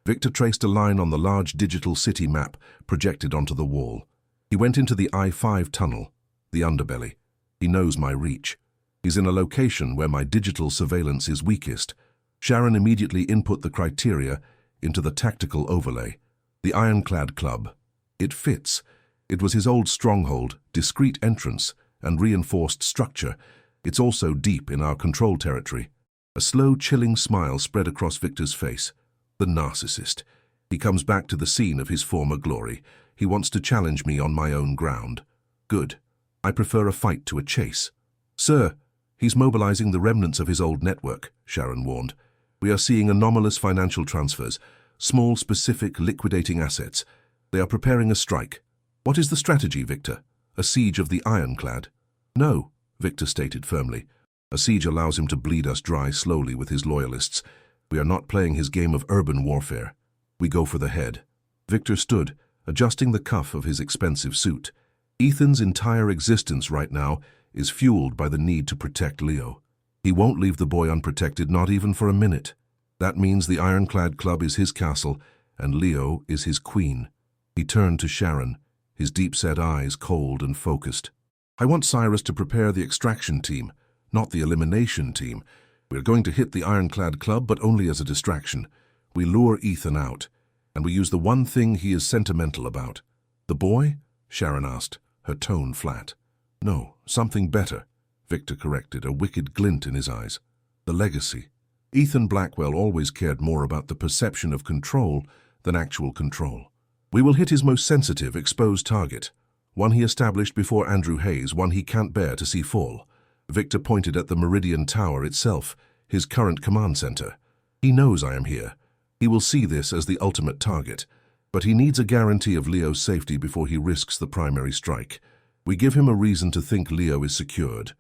Victor traced a line on the large digital city map projected onto the wall. He went into the I-5 tunnel, the underbelly. He knows my reach. He's in a location where my digital surveillance is weakest. Sharon immediately input the criteria into the tactical overlay. The Ironclad Club. It fits. It was his old stronghold, discreet entrance, and reinforced structure. It's also deep in our control territory. A slow, chilling smile spread across Victor's face. The narcissist. He comes back to the scene of his former glory. He wants to challenge me on my own ground. Good. I prefer a fight to a chase. Sir, he's mobilizing the remnants of his old network, Sharon warned. We are seeing anomalous financial transfers, small, specific, liquidating assets. They are preparing a strike. What is the strategy, Victor? A siege of the Ironclad? No, Victor stated firmly. A siege allows him to bleed us dry slowly with his loyalists. We are not playing his game of urban warfare. We go for the head. Victor stood, adjusting the cuff of his expensive suit. Ethan's entire existence right now is fueled by the need to protect Leo. He won't leave the boy unprotected, not even for a minute. That means the Ironclad Club is his castle, and Leo is his queen. He turned to Sharon, his deep-set eyes cold and focused. I want Cyrus to prepare the extraction team, not the elimination team. We're going to hit the Ironclad Club, but only as a distraction. We lure Ethan out, and we use the one thing he is sentimental about. The boy? Sharon asked, her tone flat. No, something better, Victor corrected, a wicked glint in his eyes. The legacy. Ethan Blackwell always cared more about the perception of control than actual control. We will hit his most sensitive, exposed target, one he established before Andrew Hayes, one he can't bear to see fall. Victor pointed at the Meridian Tower itself, his current command center. He knows I am here. He will see this as the ultimate target, but he needs a guarantee of Leo's safety before he risks the primary strike. We give him a reason to think Leo is secured.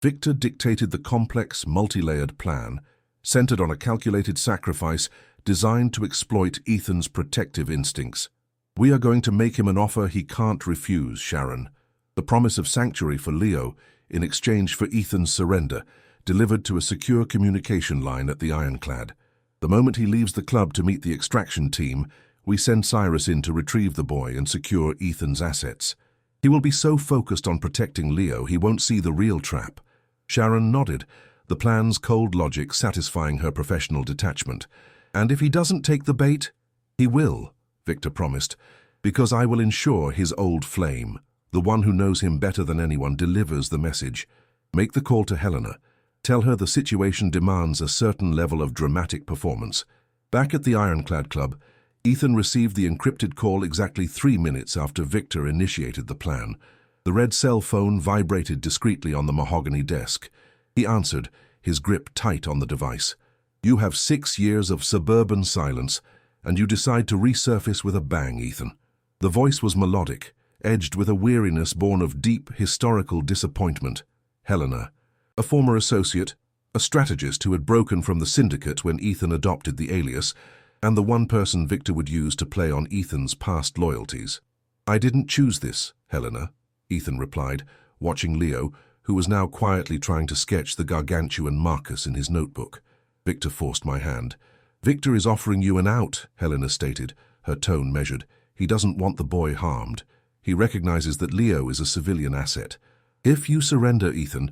Victor dictated the complex, multi-layered plan, centered on a calculated sacrifice designed to exploit Ethan's protective instincts. We are going to make him an offer he can't refuse, Sharon. The promise of sanctuary for Leo in exchange for Ethan's surrender, delivered to a secure communication line at the Ironclad. The moment he leaves the club to meet the extraction team, we send Cyrus in to retrieve the boy and secure Ethan's assets. He will be so focused on protecting Leo he won't see the real trap. Sharon nodded, the plan's cold logic satisfying her professional detachment. And if he doesn't take the bait, he will, Victor promised, because I will ensure his old flame, the one who knows him better than anyone, delivers the message. Make the call to Helena. Tell her the situation demands a certain level of dramatic performance. Back at the Ironclad Club, Ethan received the encrypted call exactly 3 minutes after Victor initiated the plan. The red cell phone vibrated discreetly on the mahogany desk. He answered, his grip tight on the device. You have 6 years of suburban silence, and you decide to resurface with a bang, Ethan. The voice was melodic, edged with a weariness born of deep, historical disappointment. Helena, a former associate, a strategist who had broken from the syndicate when Ethan adopted the alias, and the one person Victor would use to play on Ethan's past loyalties. I didn't choose this, Helena, Ethan replied, watching Leo, who was now quietly trying to sketch the gargantuan Marcus in his notebook. Victor forced my hand. Victor is offering you an out, Helena stated, her tone measured. He doesn't want the boy harmed. He recognizes that Leo is a civilian asset. If you surrender, Ethan,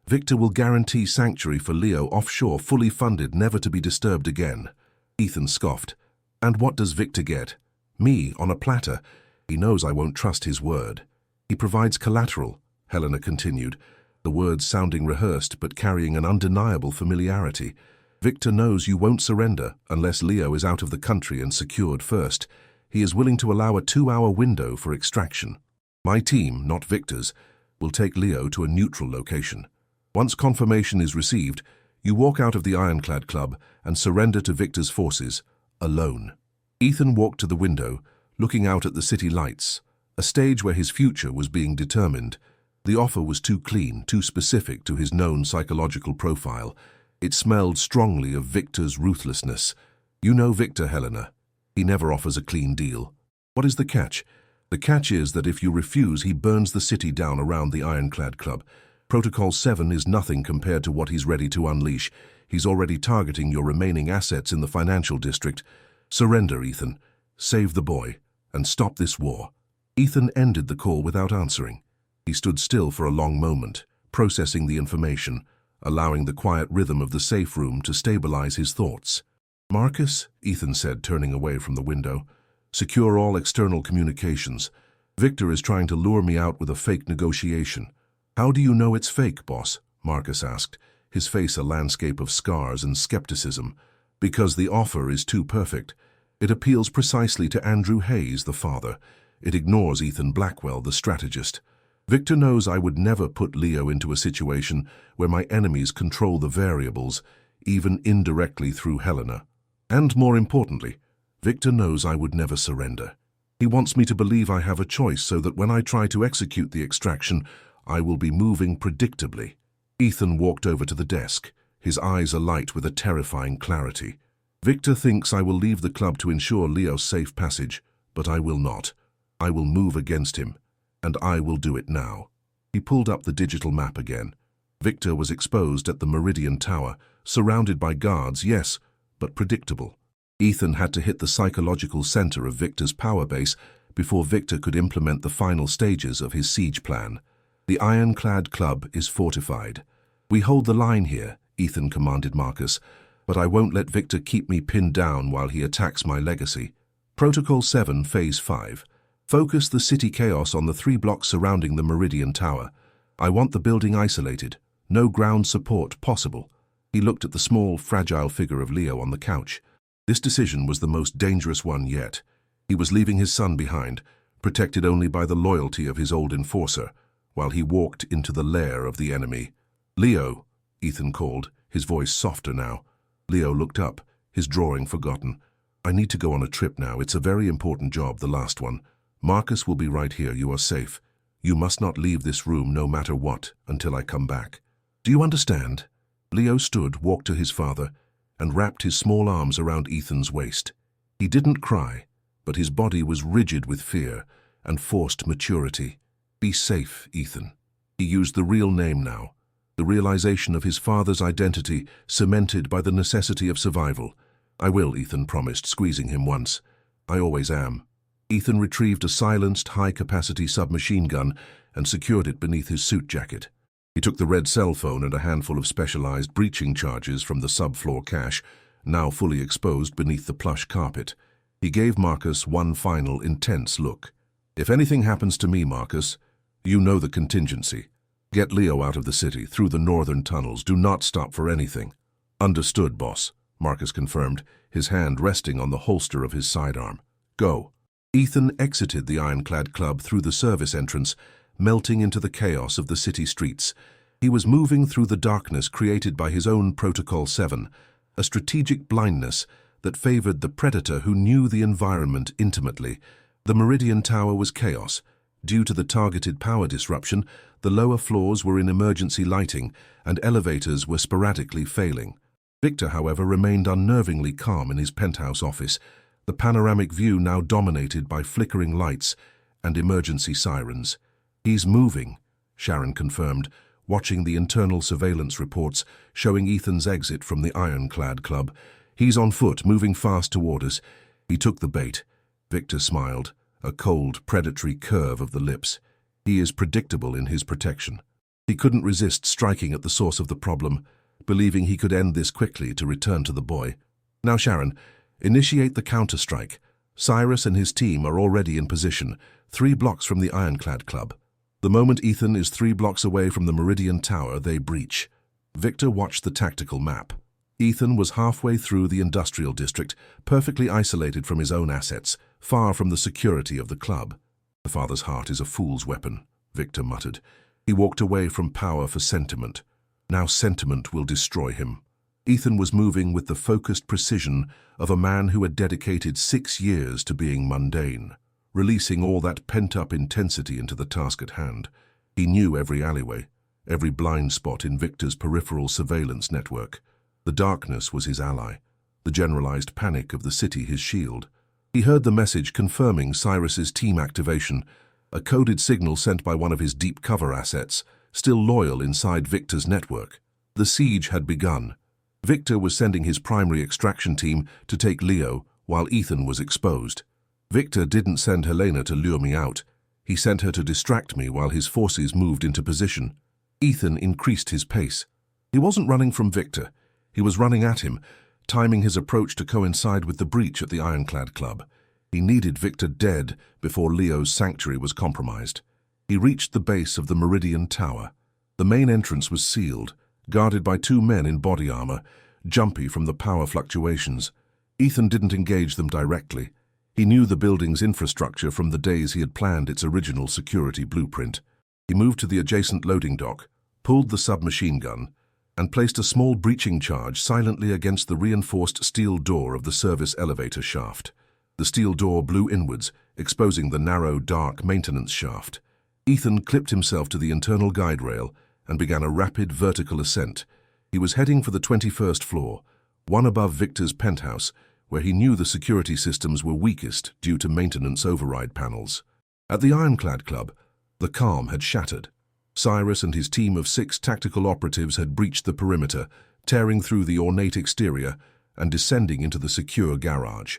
Victor will guarantee sanctuary for Leo offshore, fully funded, never to be disturbed again. Ethan scoffed. And what does Victor get? Me, on a platter. He knows I won't trust his word. He provides collateral, Helena continued, the words sounding rehearsed but carrying an undeniable familiarity. Victor knows you won't surrender unless Leo is out of the country and secured first. He is willing to allow a 2-hour window for extraction. My team, not Victor's, will take Leo to a neutral location. Once confirmation is received, you walk out of the Ironclad Club and surrender to Victor's forces, alone. Ethan walked to the window, looking out at the city lights, a stage where his future was being determined. The offer was too clean, too specific to his known psychological profile. It smelled strongly of Victor's ruthlessness. You know Victor, Helena. He never offers a clean deal. What is the catch? The catch is that if you refuse, he burns the city down around the Ironclad Club. Protocol 7 is nothing compared to what he's ready to unleash. He's already targeting your remaining assets in the financial district. Surrender, Ethan. Save the boy, and stop this war. Ethan ended the call without answering. He stood still for a long moment, processing the information, allowing the quiet rhythm of the safe room to stabilize his thoughts. Marcus, Ethan said, turning away from the window, secure all external communications. Victor is trying to lure me out with a fake negotiation. How do you know it's fake, boss? Marcus asked, his face a landscape of scars and skepticism. Because the offer is too perfect. It appeals precisely to Andrew Hayes, the father. It ignores Ethan Blackwell, the strategist. Victor knows I would never put Leo into a situation where my enemies control the variables, even indirectly through Helena. And more importantly, Victor knows I would never surrender. He wants me to believe I have a choice so that when I try to execute the extraction, I will be moving predictably. Ethan walked over to the desk, his eyes alight with a terrifying clarity. Victor thinks I will leave the club to ensure Leo's safe passage, but I will not. I will move against him, and I will do it now. He pulled up the digital map again. Victor was exposed at the Meridian Tower, surrounded by guards, yes, but predictable. Ethan had to hit the psychological center of Victor's power base before Victor could implement the final stages of his siege plan. The Ironclad Club is fortified. We hold the line here, Ethan commanded Marcus, but I won't let Victor keep me pinned down while he attacks my legacy. Protocol 7, Phase 5. Focus the city chaos on the 3 blocks surrounding the Meridian Tower. I want the building isolated. No ground support possible. He looked at the small, fragile figure of Leo on the couch. This decision was the most dangerous one yet. He was leaving his son behind, protected only by the loyalty of his old enforcer, while he walked into the lair of the enemy. Leo, Ethan called, his voice softer now. Leo looked up, his drawing forgotten. I need to go on a trip now. It's a very important job, the last one. Marcus will be right here. You are safe. You must not leave this room no matter what until I come back. Do you understand? Leo stood, walked to his father, and wrapped his small arms around Ethan's waist. He didn't cry, but his body was rigid with fear and forced maturity. Be safe, Ethan. He used the real name now. The realization of his father's identity cemented by the necessity of survival. I will, Ethan promised, squeezing him once. I always am. Ethan retrieved a silenced, high-capacity submachine gun and secured it beneath his suit jacket. He took the red cell phone and a handful of specialized breaching charges from the subfloor cache, now fully exposed beneath the plush carpet. He gave Marcus one final, intense look. If anything happens to me, Marcus, you know the contingency. Get Leo out of the city, through the northern tunnels. Do not stop for anything. Understood, boss, Marcus confirmed, his hand resting on the holster of his sidearm. Go. Ethan exited the Ironclad Club through the service entrance, melting into the chaos of the city streets. He was moving through the darkness created by his own Protocol 7, a strategic blindness that favored the predator who knew the environment intimately. The Meridian Tower was chaos. Due to the targeted power disruption, the lower floors were in emergency lighting, and elevators were sporadically failing. Victor, however, remained unnervingly calm in his penthouse office, the panoramic view now dominated by flickering lights and emergency sirens. He's moving, Sharon confirmed, watching the internal surveillance reports showing Ethan's exit from the Ironclad Club. He's on foot, moving fast toward us. He took the bait. Victor smiled, a cold, predatory curve of the lips. He is predictable in his protection. He couldn't resist striking at the source of the problem, believing he could end this quickly to return to the boy. Now, Sharon, initiate the counterstrike. Cyrus and his team are already in position, 3 blocks from the Ironclad Club. The moment Ethan is 3 blocks away from the Meridian Tower, they breach. Victor watched the tactical map. Ethan was halfway through the industrial district, perfectly isolated from his own assets, far from the security of the club. The father's heart is a fool's weapon, Victor muttered. He walked away from power for sentiment. Now sentiment will destroy him. Ethan was moving with the focused precision of a man who had dedicated 6 years to being mundane, releasing all that pent-up intensity into the task at hand. He knew every alleyway, every blind spot in Victor's peripheral surveillance network. The darkness was his ally, the generalized panic of the city his shield. He heard the message confirming Cyrus's team activation, a coded signal sent by one of his deep cover assets, still loyal inside Victor's network. The siege had begun. Victor was sending his primary extraction team to take Leo while Ethan was exposed. Victor didn't send Helena to lure me out. He sent her to distract me while his forces moved into position. Ethan increased his pace. He wasn't running from Victor. He was running at him, timing his approach to coincide with the breach at the Ironclad Club. He needed Victor dead before Leo's sanctuary was compromised. He reached the base of the Meridian Tower. The main entrance was sealed, guarded by 2 men in body armor, jumpy from the power fluctuations. Ethan didn't engage them directly. He knew the building's infrastructure from the days he had planned its original security blueprint. He moved to the adjacent loading dock, pulled the submachine gun, and placed a small breaching charge silently against the reinforced steel door of the service elevator shaft. The steel door blew inwards, exposing the narrow, dark maintenance shaft. Ethan clipped himself to the internal guide rail and began a rapid vertical ascent. He was heading for the 21st floor, one above Victor's penthouse, where he knew the security systems were weakest due to maintenance override panels. At the Ironclad Club, the calm had shattered. Cyrus and his team of 6 tactical operatives had breached the perimeter, tearing through the ornate exterior and descending into the secure garage.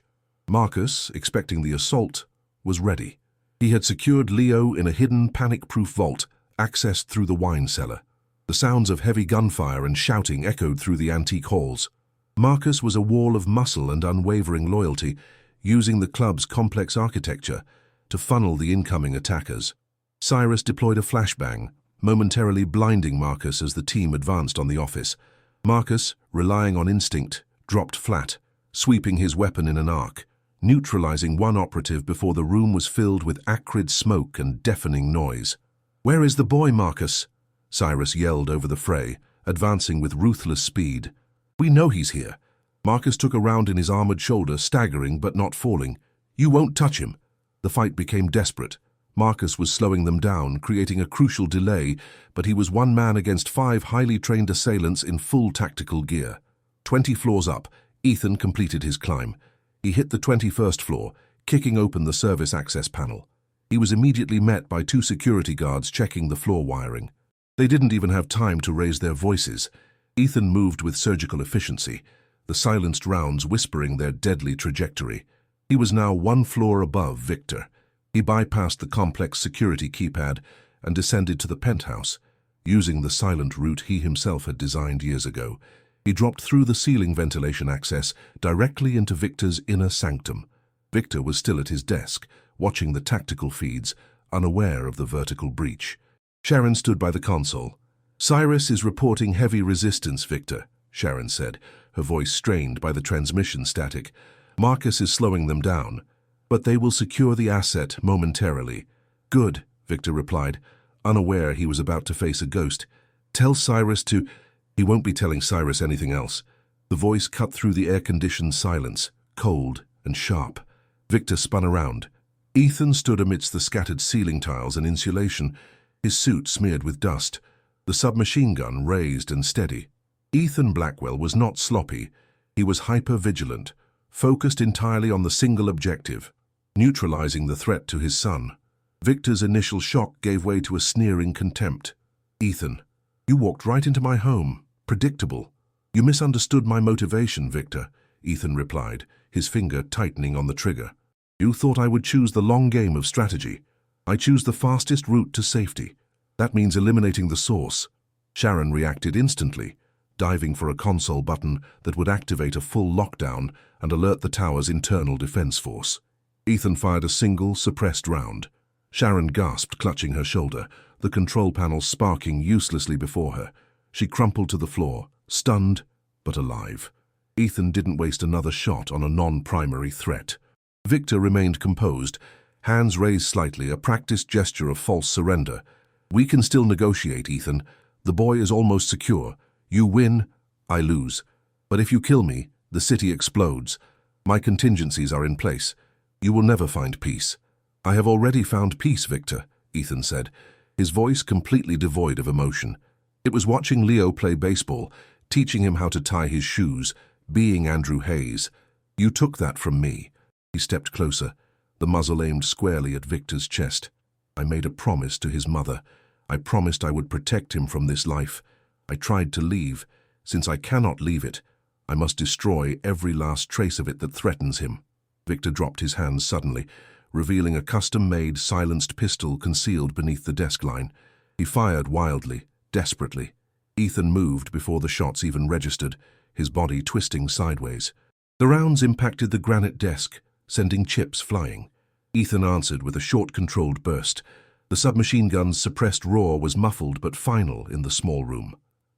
Marcus, expecting the assault, was ready. He had secured Leo in a hidden, panic-proof vault, accessed through the wine cellar. The sounds of heavy gunfire and shouting echoed through the antique halls. Marcus was a wall of muscle and unwavering loyalty, using the club's complex architecture to funnel the incoming attackers. Cyrus deployed a flashbang, momentarily blinding Marcus as the team advanced on the office. Marcus, relying on instinct, dropped flat, sweeping his weapon in an arc, neutralizing one operative before the room was filled with acrid smoke and deafening noise. "Where is the boy, Marcus?" Cyrus yelled over the fray, advancing with ruthless speed. "We know he's here." Marcus took a round in his armored shoulder, staggering but not falling. "You won't touch him." The fight became desperate. Marcus was slowing them down, creating a crucial delay, but he was one man against 5 highly trained assailants in full tactical gear. 20 floors up, Ethan completed his climb. He hit the 21st floor, kicking open the service access panel. He was immediately met by 2 security guards checking the floor wiring. They didn't even have time to raise their voices. Ethan moved with surgical efficiency, the silenced rounds whispering their deadly trajectory. He was now 1 floor above Victor. He bypassed the complex security keypad and descended to the penthouse, using the silent route he himself had designed years ago. He dropped through the ceiling ventilation access directly into Victor's inner sanctum. Victor was still at his desk, watching the tactical feeds, unaware of the vertical breach. Sharon stood by the console. "Cyrus is reporting heavy resistance, Victor," Sharon said, her voice strained by the transmission static. "Marcus is slowing them down, but they will secure the asset momentarily." "Good," Victor replied, unaware he was about to face a ghost. "Tell Cyrus to—" He won't be telling Cyrus anything else. The voice cut through the air-conditioned silence, cold and sharp. Victor spun around. Ethan stood amidst the scattered ceiling tiles and insulation, his suit smeared with dust, the submachine gun raised and steady. Ethan Blackwell was not sloppy. He was hyper-vigilant, focused entirely on the single objective, neutralizing the threat to his son. Victor's initial shock gave way to a sneering contempt. "Ethan, you walked right into my home. Predictable. You misunderstood my motivation, Victor," Ethan replied, his finger tightening on the trigger. "You thought I would choose the long game of strategy. I choose the fastest route to safety. That means eliminating the source." Sharon reacted instantly, diving for a console button that would activate a full lockdown and alert the tower's internal defense force. Ethan fired a single, suppressed round. Sharon gasped, clutching her shoulder, the control panel sparking uselessly before her. She crumpled to the floor, stunned but alive. Ethan didn't waste another shot on a non-primary threat. Victor remained composed, hands raised slightly, a practiced gesture of false surrender. "We can still negotiate, Ethan. The boy is almost secure. You win, I lose." But if you kill me, the city explodes. My contingencies are in place. You will never find peace. I have already found peace, Victor, Ethan said, his voice completely devoid of emotion. It was watching Leo play baseball, teaching him how to tie his shoes, being Andrew Hayes. You took that from me. He stepped closer, the muzzle aimed squarely at Victor's chest. I made a promise to his mother. I promised I would protect him from this life. I tried to leave. Since I cannot leave it, I must destroy every last trace of it that threatens him. Victor dropped his hands suddenly, revealing a custom-made, silenced pistol concealed beneath the desk line. He fired wildly, desperately. Ethan moved before the shots even registered, his body twisting sideways. The rounds impacted the granite desk, sending chips flying. Ethan answered with a short, controlled burst. The submachine gun's suppressed roar was muffled but final in the small room.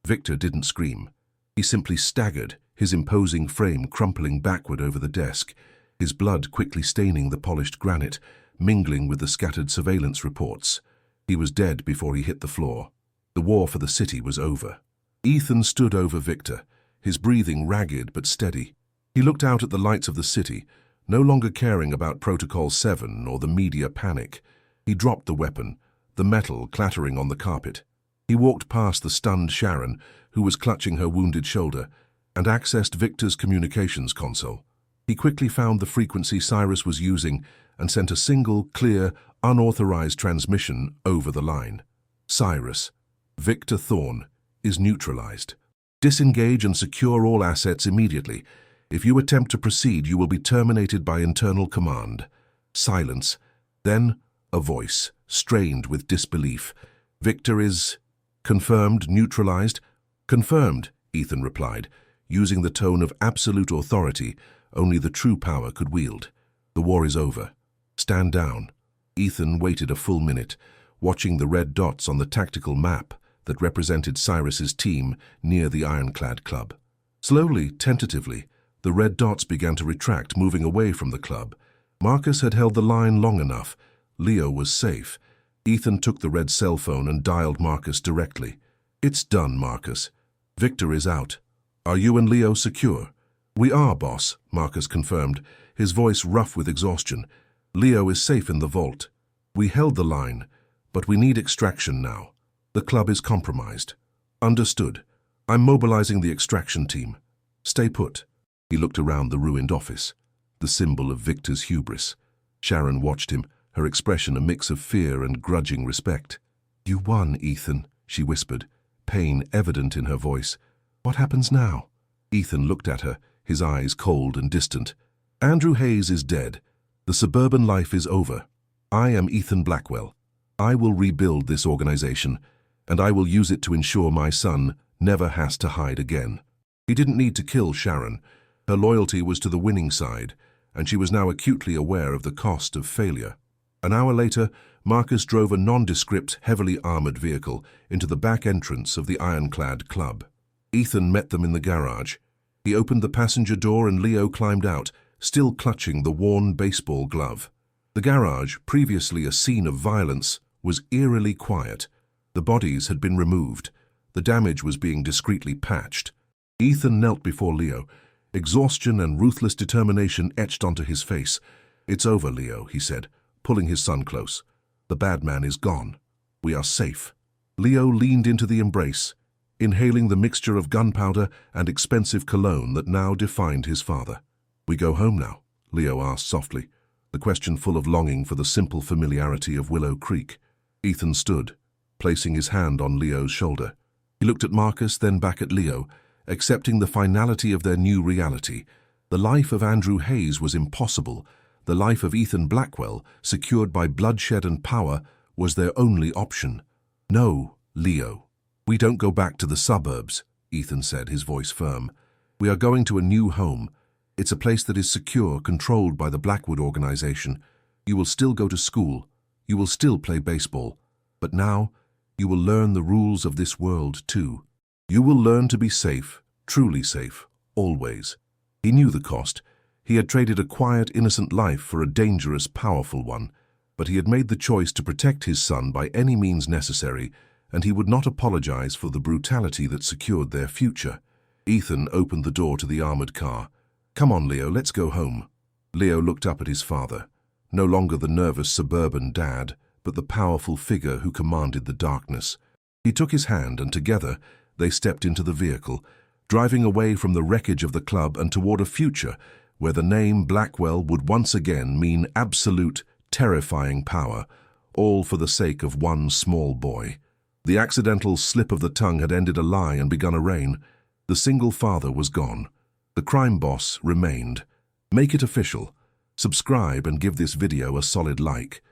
Victor didn't scream. He simply staggered, his imposing frame crumpling backward over the desk, his blood quickly staining the polished granite, mingling with the scattered surveillance reports. He was dead before he hit the floor. The war for the city was over. Ethan stood over Victor, his breathing ragged but steady. He looked out at the lights of the city, no longer caring about Protocol 7 or the media panic. He dropped the weapon, the metal clattering on the carpet. He walked past the stunned Sharon, who was clutching her wounded shoulder, and accessed Victor's communications console. He quickly found the frequency Cyrus was using and sent a single, clear, unauthorized transmission over the line. Cyrus, Victor Thorne, is neutralized. Disengage and secure all assets immediately. If you attempt to proceed, you will be terminated by internal command. Silence. Then, a voice, strained with disbelief. Victor is confirmed, neutralized? Confirmed, Ethan replied, using the tone of absolute authority only the true power could wield. The war is over. Stand down. Ethan waited a full minute, watching the red dots on the tactical map that represented Cyrus's team near the Ironclad Club. Slowly, tentatively, the red dots began to retract, moving away from the club. Marcus had held the line long enough. Leo was safe. Ethan took the red cell phone and dialed Marcus directly. It's done, Marcus. Victor is out. Are you and Leo secure? We are, boss, Marcus confirmed, his voice rough with exhaustion. Leo is safe in the vault. We held the line, but we need extraction now. The club is compromised. Understood. I'm mobilizing the extraction team. Stay put. He looked around the ruined office, the symbol of Victor's hubris. Sharon watched him, her expression a mix of fear and grudging respect. You won, Ethan, she whispered, pain evident in her voice. What happens now? Ethan looked at her, his eyes cold and distant. Andrew Hayes is dead. The suburban life is over. I am Ethan Blackwell. I will rebuild this organization, and I will use it to ensure my son never has to hide again. He didn't need to kill Sharon. Her loyalty was to the winning side, and she was now acutely aware of the cost of failure. An hour later, Marcus drove a nondescript, heavily armored vehicle into the back entrance of the Ironclad Club. Ethan met them in the garage. He opened the passenger door and Leo climbed out, still clutching the worn baseball glove. The garage, previously a scene of violence, was eerily quiet. The bodies had been removed. The damage was being discreetly patched. Ethan knelt before Leo. Exhaustion and ruthless determination etched onto his face. It's over, Leo, he said, pulling his son close. The bad man is gone. We are safe. Leo leaned into the embrace, inhaling the mixture of gunpowder and expensive cologne that now defined his father. We go home now? Leo asked softly, the question full of longing for the simple familiarity of Willow Creek. Ethan stood, placing his hand on Leo's shoulder. He looked at Marcus, then back at Leo, accepting the finality of their new reality. The life of Andrew Hayes was impossible. The life of Ethan Blackwell, secured by bloodshed and power, was their only option. No, Leo. We don't go back to the suburbs, Ethan said, his voice firm. We are going to a new home. It's a place that is secure, controlled by the Blackwood organization. You will still go to school. You will still play baseball. But now, you will learn the rules of this world too. You will learn to be safe, truly safe, always. He knew the cost. He had traded a quiet, innocent life for a dangerous, powerful one. But he had made the choice to protect his son by any means necessary, and he would not apologize for the brutality that secured their future. Ethan opened the door to the armored car. "Come on, Leo, let's go home." Leo looked up at his father, no longer the nervous suburban dad, but the powerful figure who commanded the darkness. He took his hand and together they stepped into the vehicle, driving away from the wreckage of the club and toward a future where the name Blackwell would once again mean absolute, terrifying power, all for the sake of one small boy. The accidental slip of the tongue had ended a lie and begun a reign. The single father was gone. The crime boss remained. Make it official. Subscribe and give this video a solid like.